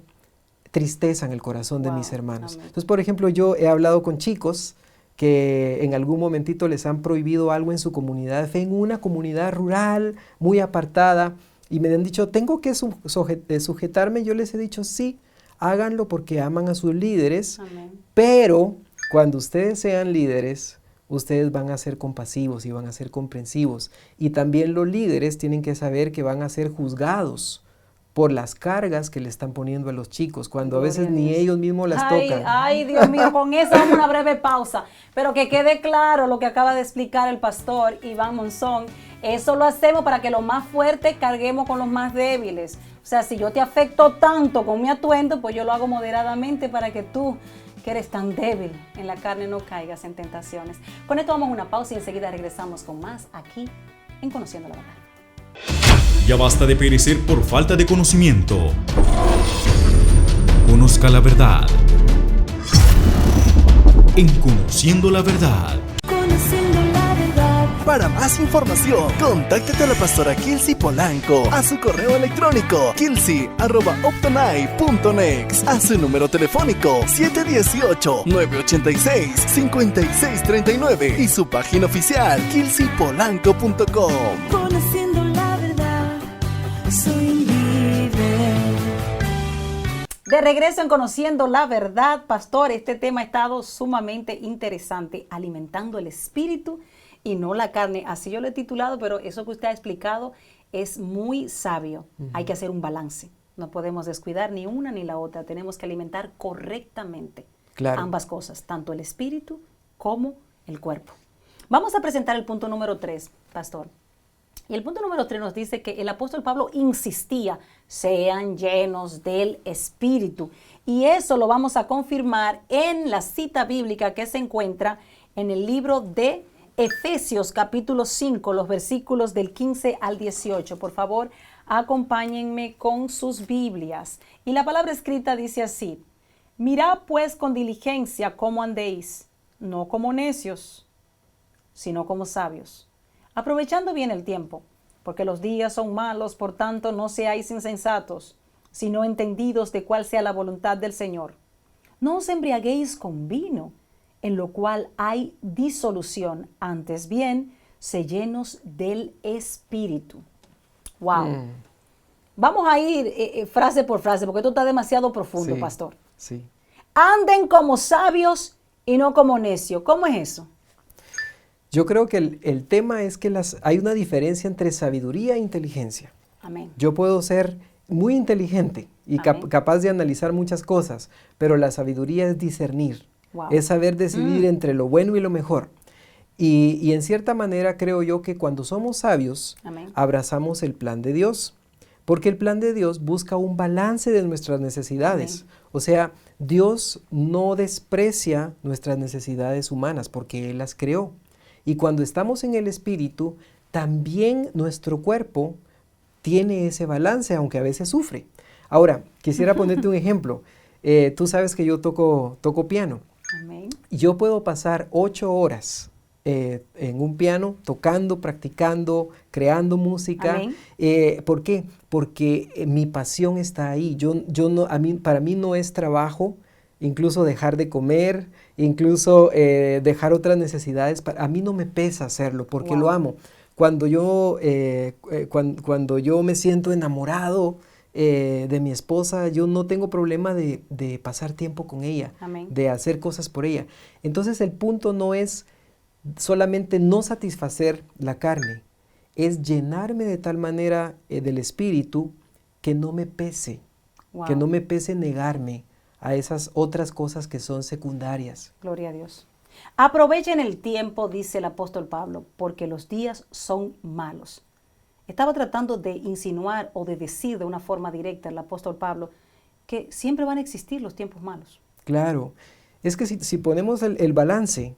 tristeza en el corazón de Wow, mis hermanos. amén. Entonces, por ejemplo, yo he hablado con chicos que en algún momentito les han prohibido algo en su comunidad de fe, en una comunidad rural muy apartada, y me han dicho, ¿tengo que sujetarme? Yo les he dicho, sí, háganlo porque aman a sus líderes, Amén. pero cuando ustedes sean líderes, ustedes van a ser compasivos y van a ser comprensivos. Y también los líderes tienen que saber que van a ser juzgados por las cargas que le están poniendo a los chicos, cuando a Gloria veces a ni Dios. ellos mismos las tocan. Ay, Dios mío, con eso vamos a una breve pausa. Pero que quede claro lo que acaba de explicar el pastor Iván Monzón. Eso lo hacemos para que los más fuertes carguemos con los más débiles. O sea, si yo te afecto tanto con mi atuendo, pues yo lo hago moderadamente para que tú, que eres tan débil en la carne, no caigas en tentaciones. Con esto vamos a una pausa y enseguida regresamos con más aquí en Conociendo la Verdad. Ya basta de perecer por falta de conocimiento. Conozca la verdad. En Conociendo la Verdad. Conociendo la verdad. Para más información, contáctate a la pastora Kilsi Polanco a su correo electrónico kilsi@optonai.nex, a su número telefónico 718-986-5639 y su página oficial kilsipolanco.com. Conociendo la verdad, soy libre. De regreso en Conociendo la Verdad, pastor, este tema ha estado sumamente interesante, alimentando el espíritu y no la carne. Así yo lo he titulado, pero eso que usted ha explicado es muy sabio. Hay que hacer un balance. No podemos descuidar ni una ni la otra. Tenemos que alimentar correctamente ambas cosas, tanto el espíritu como el cuerpo. Vamos a presentar el punto número 3, pastor. Y el punto número 3 nos dice que el apóstol Pablo insistía, sean llenos del Espíritu. Y eso lo vamos a confirmar en la cita bíblica que se encuentra en el libro de Efesios capítulo 5, los versículos del 15 al 18. Por favor, acompáñenme con sus Biblias. Y la palabra escrita dice así: mirad pues con diligencia cómo andéis, no como necios, sino como sabios, aprovechando bien el tiempo, porque los días son malos. Por tanto, no seáis insensatos, sino entendidos de cuál sea la voluntad del Señor. No os embriaguéis con vino, en lo cual hay disolución, antes bien, sé llenos del Espíritu. Wow. Vamos a ir frase por frase, porque esto está demasiado profundo, Sí, pastor. sí. Anden como sabios y no como necios. ¿Cómo es eso? Yo creo que el tema es que hay una diferencia entre sabiduría e inteligencia. Amén. Yo puedo ser muy inteligente y Amén. capaz de analizar muchas cosas, pero la sabiduría es discernir, Wow. es saber decidir entre lo bueno y lo mejor. Y en cierta manera creo yo que cuando somos sabios, Amén. abrazamos el plan de Dios, porque el plan de Dios busca un balance de nuestras necesidades. Amén. O sea, Dios no desprecia nuestras necesidades humanas porque Él las creó. Y cuando estamos en el Espíritu, también nuestro cuerpo tiene ese balance, aunque a veces sufre. Ahora, quisiera ponerte un ejemplo. Tú sabes que yo toco piano. Amén. Yo puedo pasar 8 horas en un piano, tocando, practicando, creando música. Amén. ¿Por qué? Porque mi pasión está ahí. Para mí no es trabajo, incluso dejar de comer, incluso dejar otras necesidades. A mí no me pesa hacerlo porque lo amo. Cuando yo me siento enamorado de mi esposa, yo no tengo problema de pasar tiempo con ella, Amén. de hacer cosas por ella. Entonces el punto no es solamente no satisfacer la carne, es llenarme de tal manera del espíritu que no me pese, Wow. que no me pese negarme a esas otras cosas que son secundarias. Gloria a Dios. Aprovechen el tiempo, dice el apóstol Pablo, porque los días son malos. Estaba tratando de insinuar o de decir de una forma directa el apóstol Pablo que siempre van a existir los tiempos malos. Claro, es que si ponemos el balance,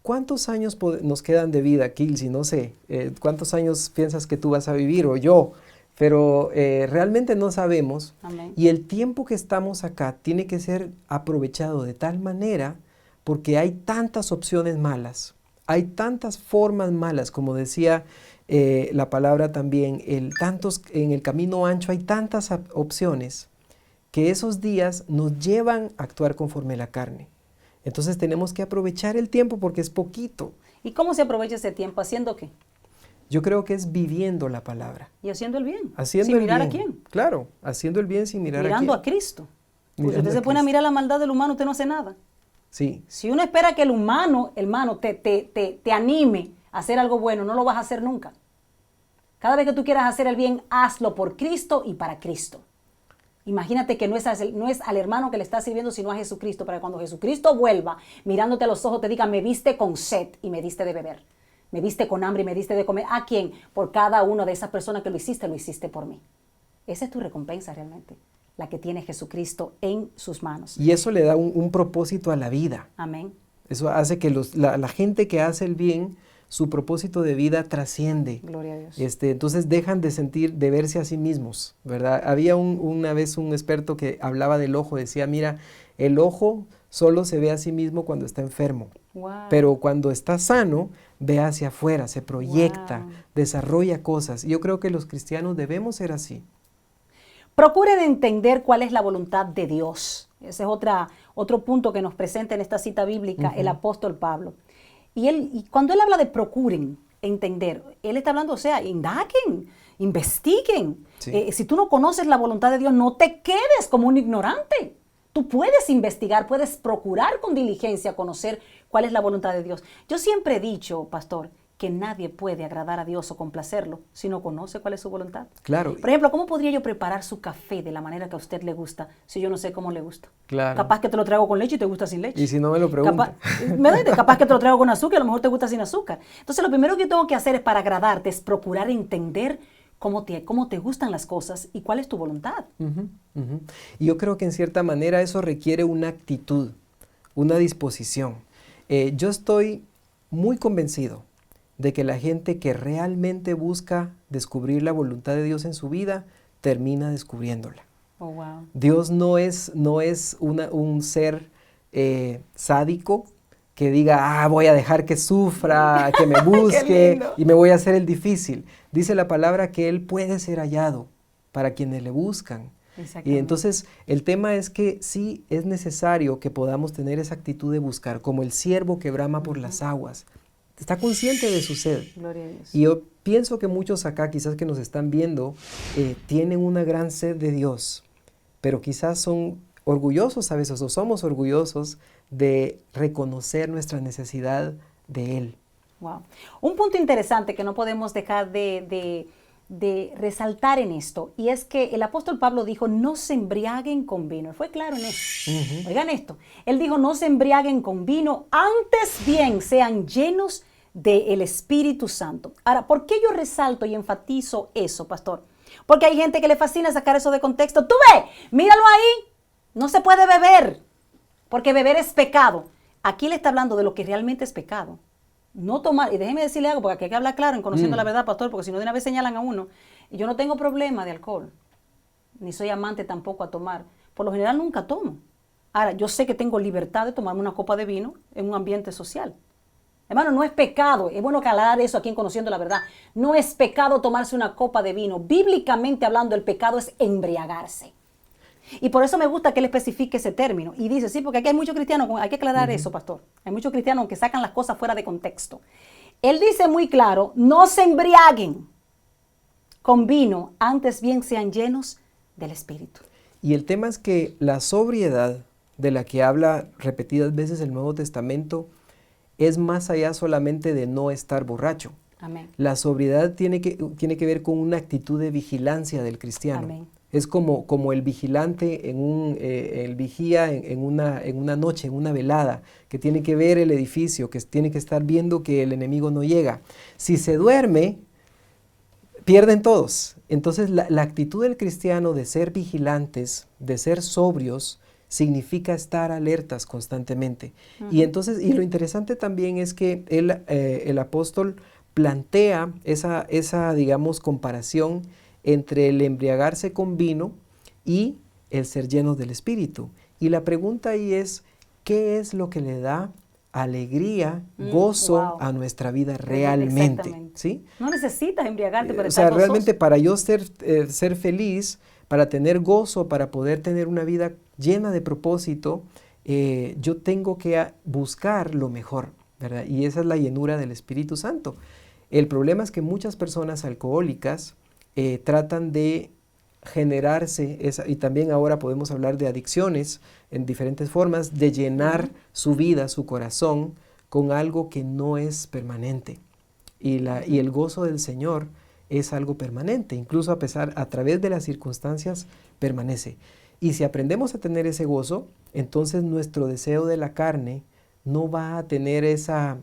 ¿cuántos años nos quedan de vida, Kilsi? No sé, ¿cuántos años piensas que tú vas a vivir o yo? Pero realmente no sabemos. Amén. Y el tiempo que estamos acá tiene que ser aprovechado de tal manera porque hay tantas opciones malas, hay tantas formas malas, como decía la palabra también, en el camino ancho hay tantas opciones que esos días nos llevan a actuar conforme a la carne. Entonces tenemos que aprovechar el tiempo porque es poquito. ¿Y cómo se aprovecha ese tiempo? ¿Haciendo qué? Yo creo que es viviendo la palabra. Y haciendo el bien. Haciendo sin el mirar bien. a quién. Claro, haciendo el bien sin mirar Mirando a a quién. Cristo. Porque Mirando usted a se pone a Cristo. mirar la maldad del humano, usted no hace nada. Sí, Si uno espera que el humano, hermano, te anime a hacer algo bueno, no lo vas a hacer nunca. Cada vez que tú quieras hacer el bien, hazlo por Cristo y para Cristo. Imagínate que no es al hermano que le está sirviendo, sino a Jesucristo, para que cuando Jesucristo vuelva, mirándote a los ojos, te diga, me viste con sed y me diste de beber. Me viste con hambre y me diste de comer. ¿A quién? Por cada una de esas personas que lo hiciste por mí. Esa es tu recompensa realmente, la que tiene Jesucristo en sus manos. y eso le da un propósito a la vida. Amén. Eso hace que la gente que hace el bien, su propósito de vida trasciende. Gloria a Dios. Entonces dejan de verse a sí mismos, ¿verdad? Había una vez un experto que hablaba del ojo, decía, mira, el ojo solo se ve a sí mismo cuando está enfermo, Wow. pero cuando está sano, ve hacia afuera, se proyecta, Wow. desarrolla cosas. Y yo creo que los cristianos debemos ser así. Procuren entender cuál es la voluntad de Dios. Ese es otro punto que nos presenta en esta cita bíblica el apóstol Pablo. Y cuando él habla de procuren entender, él está hablando, o sea, indaguen investiguen. Sí. Si tú no conoces la voluntad de Dios, no te quedes como un ignorante. Tú puedes investigar, puedes procurar con diligencia conocer cuál es la voluntad de Dios. Yo siempre he dicho, pastor, que nadie puede agradar a Dios o complacerlo si no conoce cuál es su voluntad. Claro. Por ejemplo, ¿cómo podría yo preparar su café de la manera que a usted le gusta si yo no sé cómo le gusta? Claro. Capaz que te lo traigo con leche y te gusta sin leche. Y si no me lo pregunta. Capaz que te lo traigo con azúcar y a lo mejor te gusta sin azúcar. Entonces, lo primero que yo tengo que hacer es para agradarte, es procurar entender cómo te gustan las cosas y cuál es tu voluntad. Ujú, ujú. Y yo creo que en cierta manera eso requiere una actitud, una disposición. Yo estoy muy convencido de que la gente que realmente busca descubrir la voluntad de Dios en su vida, termina descubriéndola. Oh, wow. Dios no es un ser sádico que diga, voy a dejar que sufra, que me busque lindo. y me voy a hacer el difícil. Dice la palabra que Él puede ser hallado para quienes le buscan. Y Exactamente. entonces el tema es que sí es necesario que podamos tener esa actitud de buscar, como el ciervo que brama por las aguas. Está consciente de su sed. Gloria a Dios. Y yo pienso que muchos acá, quizás que nos están viendo, tienen una gran sed de Dios, pero quizás son orgullosos a veces, o somos orgullosos de reconocer nuestra necesidad de Él. Wow. Un punto interesante que no podemos dejar de resaltar en esto, y es que el apóstol Pablo dijo, no se embriaguen con vino. Él fue claro en eso. Ujú. Oigan esto. Él dijo, no se embriaguen con vino, antes bien sean llenos del Espíritu Santo. Ahora, ¿por qué yo resalto y enfatizo eso, pastor? Porque hay gente que le fascina sacar eso de contexto. Tú ve, míralo ahí, no se puede beber, porque beber es pecado. Aquí le está hablando de lo que realmente es pecado. No tomar, y déjeme decirle algo, porque aquí hay que hablar claro en conociendo la verdad, pastor, porque si no de una vez señalan a uno. Y yo no tengo problema de alcohol, ni soy amante tampoco a tomar. Por lo general nunca tomo. Ahora, yo sé que tengo libertad de tomarme una copa de vino en un ambiente social. Hermano, no es pecado, es bueno aclarar eso aquí en Conociendo la Verdad. No es pecado tomarse una copa de vino. Bíblicamente hablando, el pecado es embriagarse. Y por eso me gusta que él especifique ese término. Y dice, sí, porque aquí hay muchos cristianos, hay que aclarar eso, pastor. Hay muchos cristianos que sacan las cosas fuera de contexto. Él dice muy claro, no se embriaguen con vino, antes bien sean llenos del Espíritu. Y el tema es que la sobriedad de la que habla repetidas veces el Nuevo Testamento es más allá solamente de no estar borracho. Amén. La sobriedad tiene que ver con una actitud de vigilancia del cristiano. Amén. Es como el vigilante el vigía en una noche, en una velada, que tiene que ver el edificio, que tiene que estar viendo que el enemigo no llega. Si se duerme, pierden todos. Entonces la actitud del cristiano de ser vigilantes, de ser sobrios, significa estar alertas constantemente. Y entonces, y lo interesante también es que el apóstol plantea esa, digamos, comparación entre el embriagarse con vino y el ser llenos del Espíritu. Y la pregunta ahí es, ¿qué es lo que le da alegría, gozo wow. a nuestra vida realmente? Exactamente. ¿Sí? No necesitas embriagarte para O estar sea, gozoso. realmente para yo ser feliz, para tener gozo, para poder tener una vida llena de propósito, yo tengo que buscar lo mejor, ¿verdad? Y esa es la llenura del Espíritu Santo. El problema es que muchas personas alcohólicas tratan de generarse, y también ahora podemos hablar de adicciones en diferentes formas, de llenar su vida, su corazón, con algo que no es permanente. Y el gozo del Señor es algo permanente, incluso a través de las circunstancias permanece. Y si aprendemos a tener ese gozo, entonces nuestro deseo de la carne no va a tener esa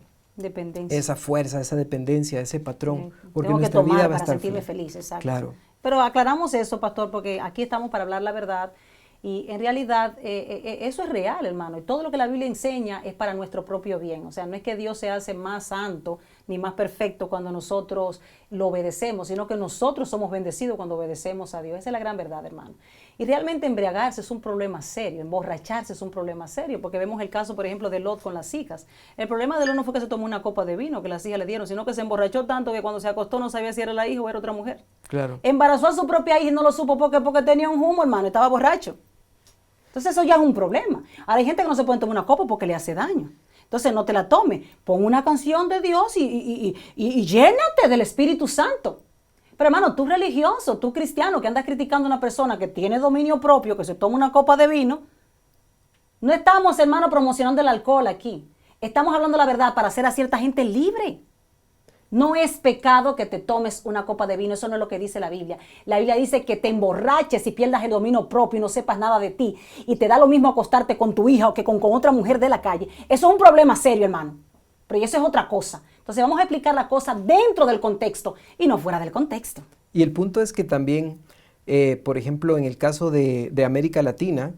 fuerza, esa dependencia, ese patrón, porque Tengo que nuestra vida tomar va a para estar sentirme feliz. feliz, exacto. Claro. Pero aclaramos eso, pastor, porque aquí estamos para hablar la verdad. Y en realidad eso es real, hermano. Y todo lo que la Biblia enseña es para nuestro propio bien. O sea, no es que Dios se hace más santo ni más perfecto cuando nosotros lo obedecemos, sino que nosotros somos bendecidos cuando obedecemos a Dios. Esa es la gran verdad, hermano. Y realmente embriagarse es un problema serio, emborracharse es un problema serio, porque vemos el caso, por ejemplo, de Lot con las hijas. El problema de Lot no fue que se tomó una copa de vino que las hijas le dieron, sino que se emborrachó tanto que cuando se acostó no sabía si era la hija o era otra mujer. Claro. Embarazó a su propia hija y no lo supo porque tenía un humo, hermano, estaba borracho. Entonces eso ya es un problema. Ahora hay gente que no se puede tomar una copa porque le hace daño. Entonces no te la tomes. Pon una canción de Dios y llénate del Espíritu Santo. Pero hermano, tú religioso, tú cristiano que andas criticando a una persona que tiene dominio propio, que se toma una copa de vino, no estamos, hermano, promocionando el alcohol aquí. Estamos hablando la verdad para hacer a cierta gente libre. No es pecado que te tomes una copa de vino, eso no es lo que dice la Biblia. La Biblia dice que te emborraches y pierdas el dominio propio y no sepas nada de ti. Y te da lo mismo acostarte con tu hija o que con otra mujer de la calle. Eso es un problema serio, hermano. Pero eso es otra cosa. Entonces vamos a explicar la cosa dentro del contexto y no fuera del contexto. Y el punto es que también, por ejemplo, en el caso de América Latina,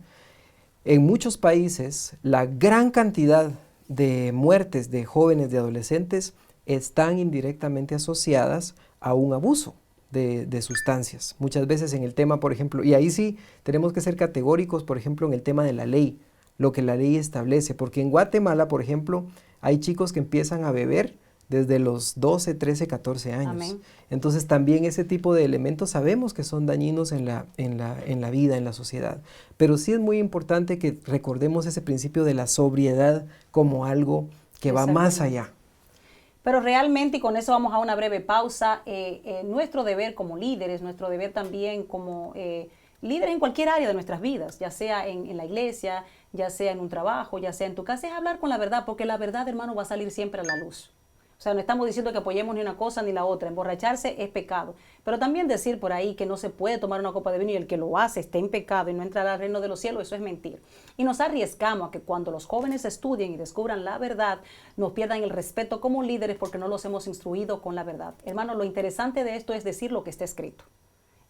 en muchos países la gran cantidad de muertes de jóvenes, de adolescentes, están indirectamente asociadas a un abuso de sustancias. Muchas veces en el tema, por ejemplo, y ahí sí tenemos que ser categóricos, por ejemplo, en el tema de la ley, lo que la ley establece, porque en Guatemala, por ejemplo, hay chicos que empiezan a beber desde los 12, 13, 14 años. Amén. Entonces también ese tipo de elementos sabemos que son dañinos en la vida, en la sociedad. Pero sí es muy importante que recordemos ese principio de la sobriedad como algo que va más allá. Pero realmente, y con eso vamos a una breve pausa, nuestro deber como líderes, nuestro deber también como líderes en cualquier área de nuestras vidas, ya sea en la iglesia, ya sea en un trabajo, ya sea en tu casa, es hablar con la verdad, porque la verdad, hermano, va a salir siempre a la luz. O sea, no estamos diciendo que apoyemos ni una cosa ni la otra. Emborracharse es pecado. Pero también decir por ahí que no se puede tomar una copa de vino y el que lo hace esté en pecado y no entrará al reino de los cielos, eso es mentir. Y nos arriesgamos a que cuando los jóvenes estudien y descubran la verdad, nos pierdan el respeto como líderes porque no los hemos instruido con la verdad. Hermano, lo interesante de esto es decir lo que está escrito.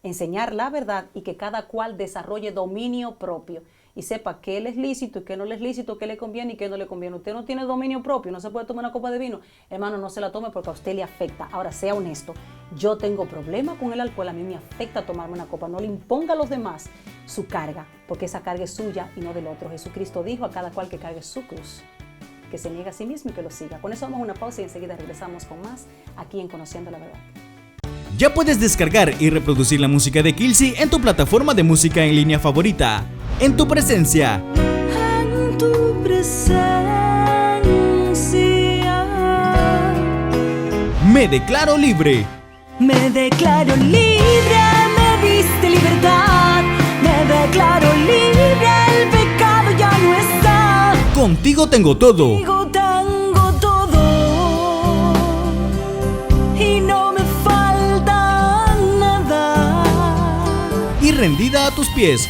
Enseñar la verdad y que cada cual desarrolle dominio propio y sepa qué le es lícito y qué no le es lícito, qué le conviene y qué no le conviene. Usted no tiene dominio propio, no se puede tomar una copa de vino. Hermano, no se la tome porque a usted le afecta. Ahora, sea honesto. Yo tengo problema con el alcohol, a mí me afecta tomarme una copa. No le imponga a los demás su carga, porque esa carga es suya y no del otro. Jesucristo dijo a cada cual que cargue su cruz, que se niegue a sí mismo y que lo siga. Con eso vamos a una pausa y enseguida regresamos con más aquí en Conociendo la Verdad. Ya puedes descargar y reproducir la música de Kilsi en tu plataforma de música en línea favorita. En tu presencia. En tu presencia. Me declaro libre. Me declaro libre, me diste libertad. Me declaro libre, el pecado ya no está. Contigo tengo todo. Contigo tengo todo y no me falta nada. Y rendida a tus pies.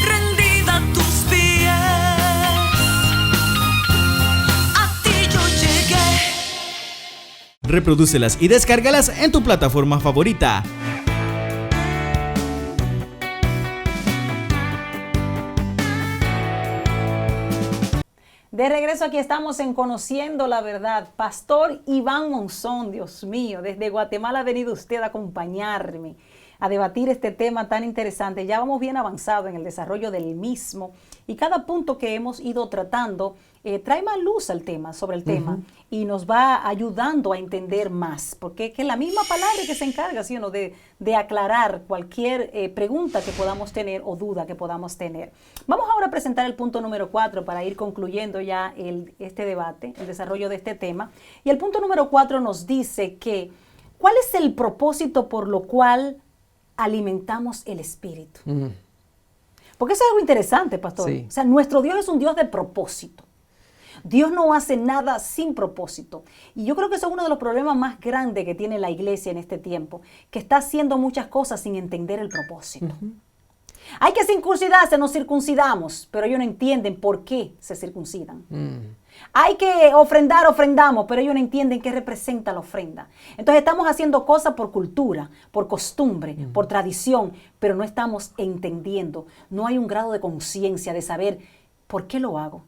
Rendida a tus pies, a ti yo llegué. Reprodúcelas y descárgalas en tu plataforma favorita. De regreso aquí estamos en Conociendo la Verdad. Pastor Iván Monzón, Dios mío, desde Guatemala ha venido usted a acompañarme a debatir este tema tan interesante. Ya vamos bien avanzado en el desarrollo del mismo y cada punto que hemos ido tratando trae más luz al tema, sobre el tema, y nos va ayudando a entender más, porque es que la misma palabra que se encarga, ¿sí o no?, de aclarar cualquier pregunta que podamos tener o duda que podamos tener. Vamos ahora a presentar el punto número 4 para ir concluyendo ya este debate, el desarrollo de este tema. Y el punto número 4 nos dice que, ¿cuál es el propósito por lo cual alimentamos el espíritu? Porque eso es algo interesante, pastor. Sí. O sea, nuestro Dios es un Dios de propósito. Dios no hace nada sin propósito. Y yo creo que eso es uno de los problemas más grandes que tiene la iglesia en este tiempo, que está haciendo muchas cosas sin entender el propósito. Hay que circuncidarse, nos circuncidamos, pero ellos no entienden por qué se circuncidan. Hay que ofrendar, ofrendamos, pero ellos no entienden qué representa la ofrenda. Entonces estamos haciendo cosas por cultura, por costumbre, por tradición, pero no estamos entendiendo. No hay un grado de conciencia de saber por qué lo hago.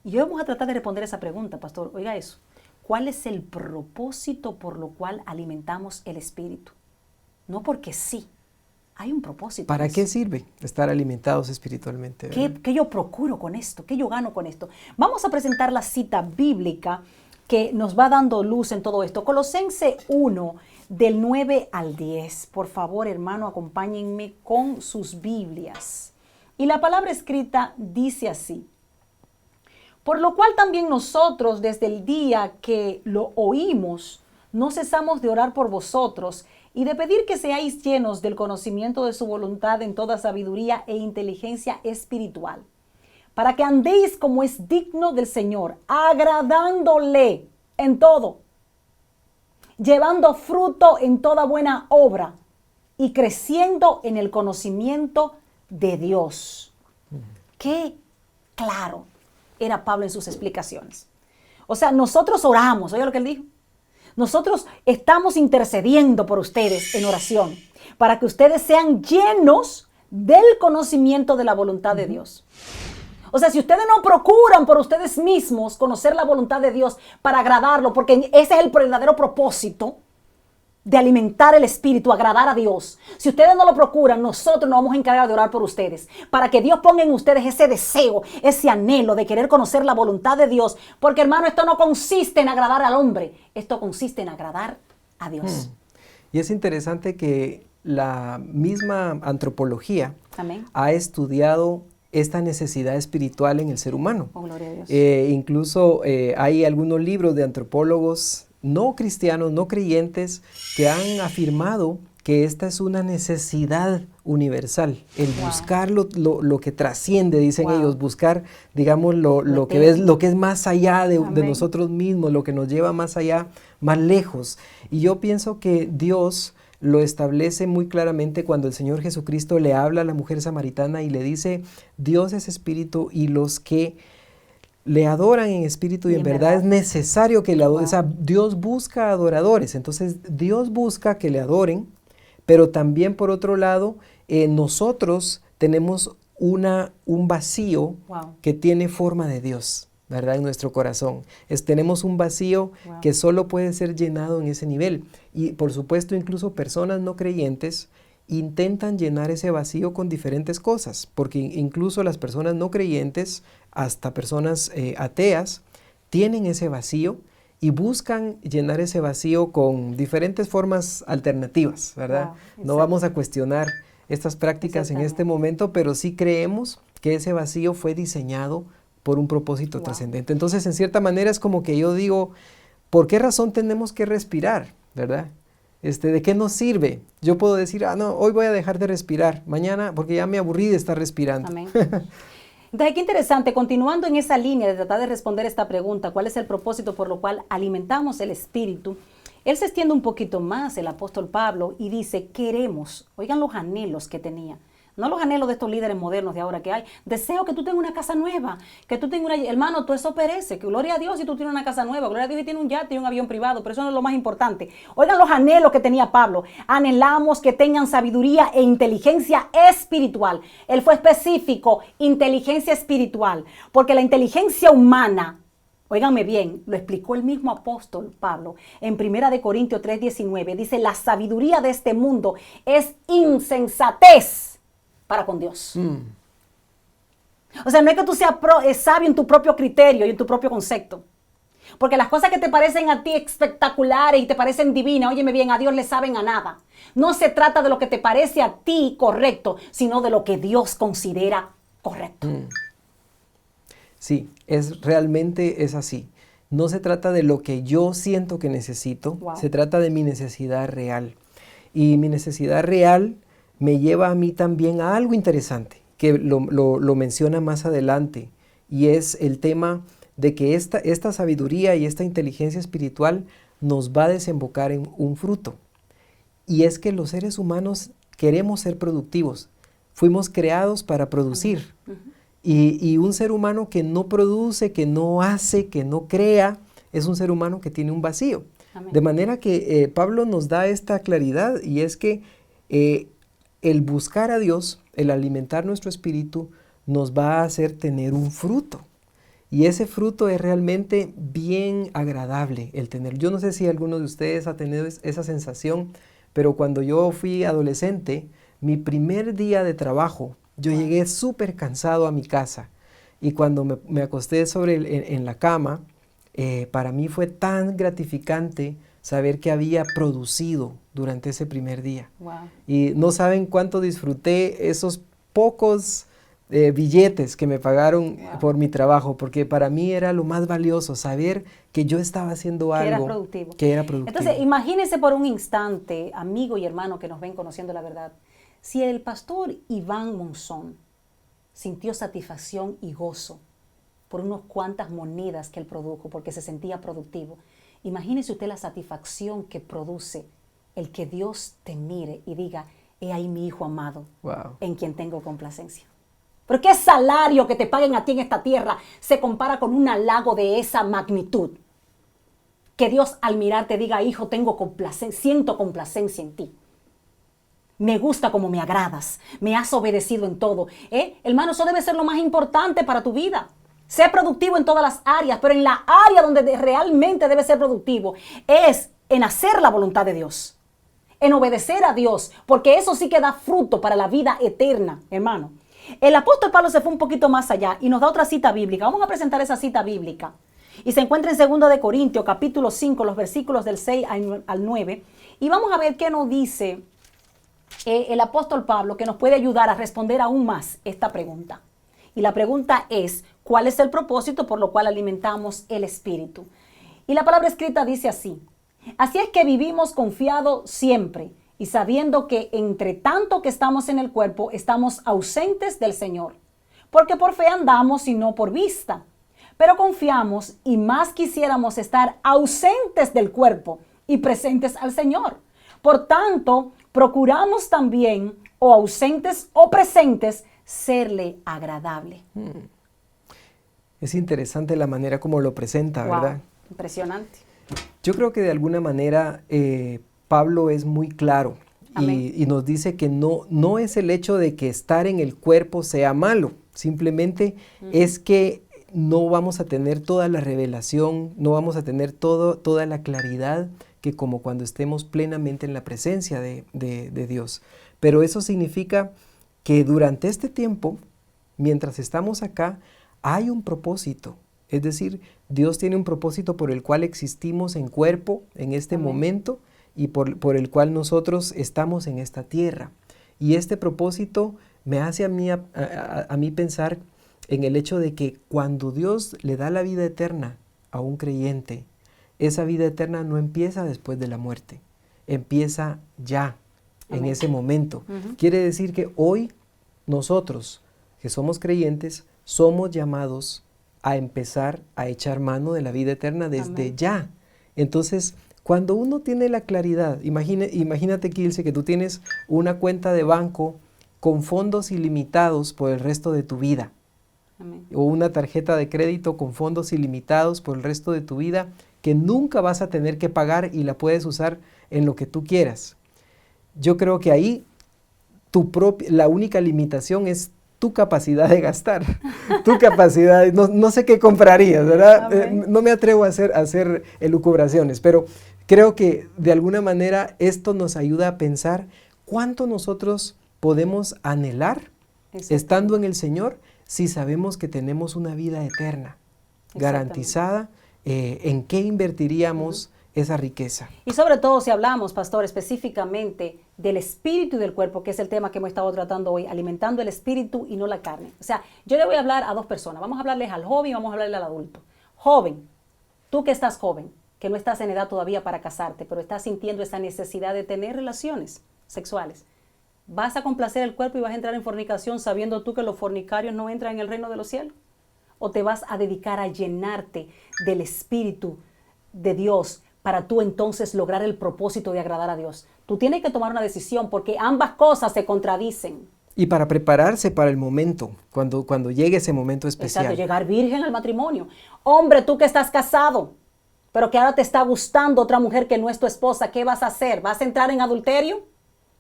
Y hoy vamos a tratar de responder esa pregunta, pastor. Oiga eso. ¿Cuál es el propósito por lo cual alimentamos el espíritu? No porque sí. Hay un propósito. ¿Para qué sirve estar alimentados espiritualmente? ¿Qué yo procuro con esto? ¿Qué yo gano con esto? Vamos a presentar la cita bíblica que nos va dando luz en todo esto. Colosenses 1, del 9 al 10. Por favor, hermano, acompáñenme con sus Biblias. Y la palabra escrita dice así: por lo cual también nosotros, desde el día que lo oímos, no cesamos de orar por vosotros y de pedir que seáis llenos del conocimiento de su voluntad en toda sabiduría e inteligencia espiritual, para que andéis como es digno del Señor, agradándole en todo, llevando fruto en toda buena obra y creciendo en el conocimiento de Dios. Qué claro era Pablo en sus explicaciones. O sea, nosotros oramos, oiga lo que él dijo. Nosotros estamos intercediendo por ustedes en oración para que ustedes sean llenos del conocimiento de la voluntad de Dios. O sea, si ustedes no procuran por ustedes mismos conocer la voluntad de Dios para agradarlo, porque ese es el verdadero propósito de alimentar el espíritu, agradar a Dios. Si ustedes no lo procuran, nosotros nos vamos a encargar de orar por ustedes, para que Dios ponga en ustedes ese deseo, ese anhelo de querer conocer la voluntad de Dios. Porque, hermano, esto no consiste en agradar al hombre, esto consiste en agradar a Dios. Y es interesante que la misma antropología Amén. ha estudiado esta necesidad espiritual en el ser humano. Oh, gloria a Dios. Incluso hay algunos libros de antropólogos no cristianos, no creyentes, que han afirmado que esta es una necesidad universal, el buscar lo que trasciende, dicen ellos, buscar, digamos, lo que es más allá de nosotros mismos, lo que nos lleva más allá, más lejos. Y yo pienso que Dios lo establece muy claramente cuando el Señor Jesucristo le habla a la mujer samaritana y le dice, Dios es espíritu y los que le adoran en espíritu y en verdad es necesario que le adoren. O sea, Dios busca adoradores, entonces Dios busca que le adoren, pero también por otro lado, nosotros tenemos un vacío que tiene forma de Dios, ¿verdad? En nuestro corazón. Tenemos un vacío que solo puede ser llenado en ese nivel. Y por supuesto, incluso personas no creyentes intentan llenar ese vacío con diferentes cosas, porque incluso las personas no creyentes, hasta personas ateas, tienen ese vacío y buscan llenar ese vacío con diferentes formas alternativas, ¿verdad? No vamos a cuestionar estas prácticas en este momento, pero sí creemos que ese vacío fue diseñado por un propósito trascendente. Entonces, en cierta manera es como que yo digo, ¿por qué razón tenemos que respirar, verdad? ¿De qué nos sirve? Yo puedo decir, no, hoy voy a dejar de respirar, mañana, porque ya me aburrí de estar respirando. Amén. Entonces, qué interesante, continuando en esa línea de tratar de responder esta pregunta, ¿cuál es el propósito por lo cual alimentamos el espíritu? Él se extiende un poquito más, el apóstol Pablo, y dice, queremos, oigan los anhelos que tenía. No los anhelos de estos líderes modernos de ahora que hay. Deseo que tú tengas una casa nueva, que tú tengas una... Hermano, todo eso perece. Que gloria a Dios si tú tienes una casa nueva. Gloria a Dios si tienes un yate y un avión privado. Pero eso no es lo más importante. Oigan los anhelos que tenía Pablo. Anhelamos que tengan sabiduría e inteligencia espiritual. Él fue específico, inteligencia espiritual. Porque la inteligencia humana, óiganme bien, lo explicó el mismo apóstol Pablo en 1 Corintios 3:19. Dice, la sabiduría de este mundo es insensatez para con Dios. O sea, no es que tú seas sabio en tu propio criterio y en tu propio concepto. Porque las cosas que te parecen a ti espectaculares y te parecen divinas, óyeme bien, a Dios le saben a nada. No se trata de lo que te parece a ti correcto, sino de lo que Dios considera correcto. Sí, realmente es así. No se trata de lo que yo siento que necesito, se trata de mi necesidad real. Y mi necesidad real me lleva a mí también a algo interesante, que lo menciona más adelante, y es el tema de que esta sabiduría y esta inteligencia espiritual nos va a desembocar en un fruto. Y es que los seres humanos queremos ser productivos, fuimos creados para producir. Y un ser humano que no produce, que no hace, que no crea, es un ser humano que tiene un vacío. Amén. De manera que Pablo nos da esta claridad, y es que el buscar a Dios, el alimentar nuestro espíritu, nos va a hacer tener un fruto. Y ese fruto es realmente bien agradable el tener. Yo no sé si alguno de ustedes ha tenido esa sensación, pero cuando yo fui adolescente, mi primer día de trabajo, yo llegué súper cansado a mi casa. Y cuando me acosté en la cama, para mí fue tan gratificante saber que había producido durante ese primer día. Y no saben cuánto disfruté esos pocos billetes que me pagaron por mi trabajo, porque para mí era lo más valioso, saber que yo estaba haciendo Que algo era productivo. que era productivo. Entonces, imagínense por un instante, amigo y hermano que nos ven conociendo la verdad, si el pastor Iván Monzón sintió satisfacción y gozo por unas cuantas monedas que él produjo, porque se sentía productivo, imagínese usted la satisfacción que produce el que Dios te mire y diga, he ahí mi hijo amado, Wow. en quien tengo complacencia. Pero ¿qué salario que te paguen a ti en esta tierra se compara con un halago de esa magnitud? Que Dios al mirar te diga, hijo, siento complacencia en ti. Me gusta como me agradas, me has obedecido en todo. Hermano, eso debe ser lo más importante para tu vida. Sé productivo en todas las áreas, pero en la área donde realmente debe ser productivo es en hacer la voluntad de Dios, en obedecer a Dios, porque eso sí que da fruto para la vida eterna, hermano. El apóstol Pablo se fue un poquito más allá y nos da otra cita bíblica. Vamos a presentar esa cita bíblica. Y se encuentra en 2 de Corintios, capítulo 5, los versículos del 6 al 9. Y vamos a ver qué nos dice el apóstol Pablo, que nos puede ayudar a responder aún más esta pregunta. Y la pregunta es, ¿cuál es el propósito por lo cual alimentamos el espíritu? Y la palabra escrita dice así: así es que vivimos confiados siempre y sabiendo que entre tanto que estamos en el cuerpo, estamos ausentes del Señor. Porque por fe andamos y no por vista. Pero confiamos y más quisiéramos estar ausentes del cuerpo y presentes al Señor. Por tanto, procuramos también, o ausentes o presentes, serle agradable. Es interesante la manera como lo presenta, Wow, ¿verdad? impresionante. Yo creo que de alguna manera Pablo es muy claro y nos dice que no es el hecho de que estar en el cuerpo sea malo, simplemente es que no vamos a tener toda la revelación, no vamos a tener toda la claridad que como cuando estemos plenamente en la presencia de Dios. Pero eso significa que durante este tiempo, mientras estamos acá, hay un propósito. Es decir, Dios tiene un propósito por el cual existimos en cuerpo en este momento y por el cual nosotros estamos en esta tierra. Y este propósito me hace a mí pensar en el hecho de que cuando Dios le da la vida eterna a un creyente, esa vida eterna no empieza después de la muerte, empieza ya, en ese momento. Quiere decir que hoy nosotros, que somos creyentes, somos llamados a empezar a echar mano de la vida eterna desde ya. Entonces, cuando uno tiene la claridad, imagínate, Kilse, que tú tienes una cuenta de banco con fondos ilimitados por el resto de tu vida. Amén. O una tarjeta de crédito con fondos ilimitados por el resto de tu vida que nunca vas a tener que pagar y la puedes usar en lo que tú quieras. Yo creo que ahí la única limitación es tu capacidad de gastar, tu capacidad, no sé qué comprarías, ¿verdad? No me atrevo a hacer elucubraciones, pero creo que de alguna manera esto nos ayuda a pensar cuánto nosotros podemos anhelar estando en el Señor si sabemos que tenemos una vida eterna, garantizada, en qué invertiríamos esa riqueza. Y sobre todo si hablamos, pastor, específicamente del espíritu y del cuerpo, que es el tema que hemos estado tratando hoy, alimentando el espíritu y no la carne. O sea, yo le voy a hablar a dos personas. Vamos a hablarles al joven y vamos a hablarle al adulto. Joven, tú que estás joven, que no estás en edad todavía para casarte, pero estás sintiendo esa necesidad de tener relaciones sexuales. ¿Vas a complacer el cuerpo y vas a entrar en fornicación sabiendo tú que los fornicarios no entran en el reino de los cielos? ¿O te vas a dedicar a llenarte del espíritu de Dios para tú entonces lograr el propósito de agradar a Dios? Tú tienes que tomar una decisión porque ambas cosas se contradicen. Y para prepararse para el momento, cuando llegue ese momento especial. Exacto, llegar virgen al matrimonio. Hombre, tú que estás casado, pero que ahora te está gustando otra mujer que no es tu esposa, ¿qué vas a hacer? ¿Vas a entrar en adulterio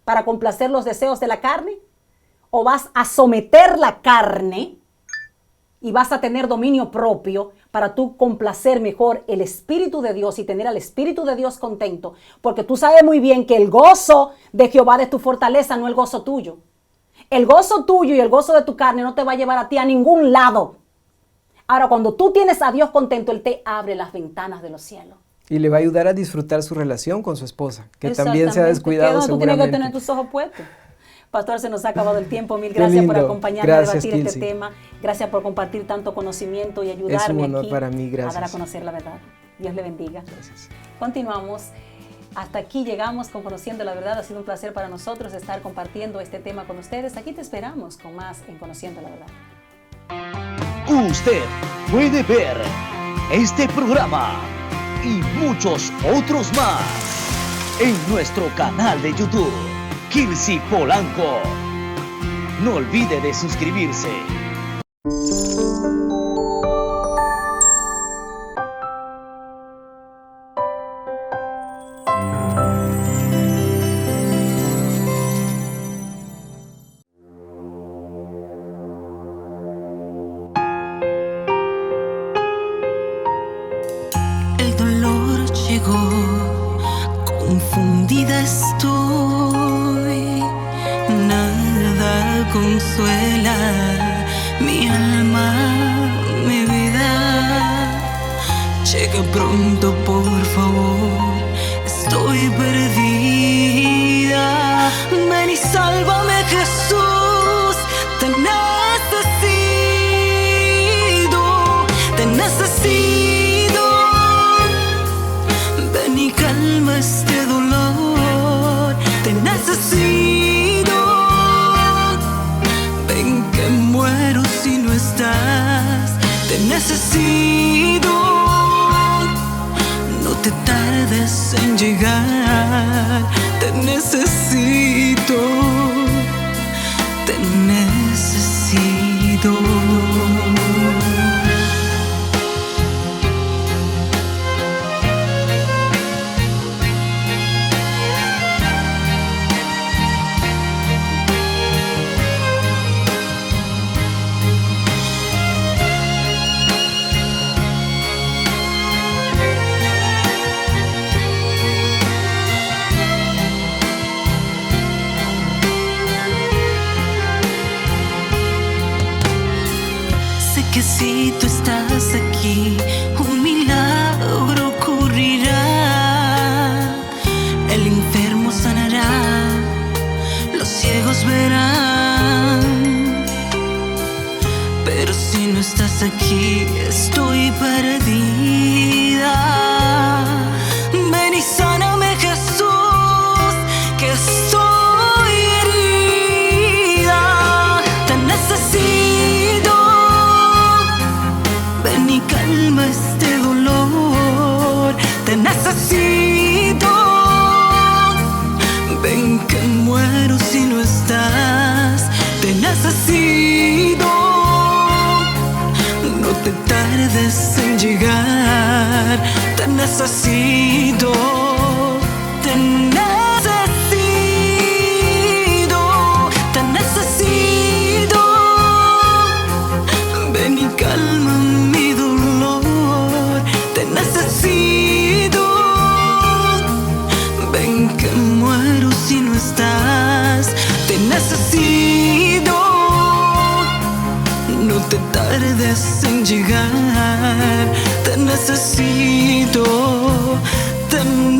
para complacer los deseos de la carne? ¿O vas a someter la carne y vas a tener dominio propio para tú complacer mejor el Espíritu de Dios y tener al Espíritu de Dios contento? Porque tú sabes muy bien que el gozo de Jehová es tu fortaleza, no el gozo tuyo. El gozo tuyo y el gozo de tu carne no te va a llevar a ti a ningún lado. Ahora, cuando tú tienes a Dios contento, Él te abre las ventanas de los cielos. Y le va a ayudar a disfrutar su relación con su esposa, que también se ha descuidado Tú tienes que seguramente. tener tus ojos puestos. Pastor, se nos ha acabado el tiempo. Mil Qué gracias por lindo. acompañarme Gracias, a debatir este Kilsi. tema. Gracias por compartir tanto conocimiento y ayudarme Es un honor aquí para mí, a gracias. dar a conocer la verdad. Dios le bendiga. Gracias. Continuamos. Hasta aquí llegamos con Conociendo la Verdad. Ha sido un placer para nosotros estar compartiendo este tema con ustedes. Aquí te esperamos con más en Conociendo la Verdad. Usted puede ver este programa y muchos otros más en nuestro canal de YouTube, Kilsi Polanco. No olvide de suscribirse. El dolor llegó, confundida estoy, nada consuela mi alma, mi vida. Llega pronto, por favor, estoy perdida. Ven y sálvame, Jesús, te necesito, te necesito. Ven y calma este dolor, te necesito. Ven que muero si no estás, te necesito. No te tardes en llegar, te necesito, te necesito. Sé que si tú estás aquí, un milagro ocurrirá. El enfermo sanará, los ciegos verán. Pero si no estás aquí, estoy perdida. Ven y sáname, Jesús, que estoy herida. Te necesito. Ven y calma este dolor, te necesito. Ven que muero si no estás, te necesito. No te tardes en llegar, te necesito, te necesito, te necesito. Ven y calma mi dolor, te necesito. Ven que muero si no estás, te necesito. No te tardes en llegar, te necesito, te necesito.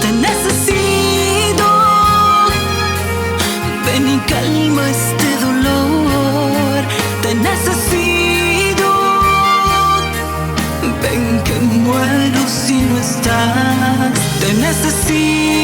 Te necesito. Ven y calma este dolor, te necesito. Ven que muero si no estás, te necesito.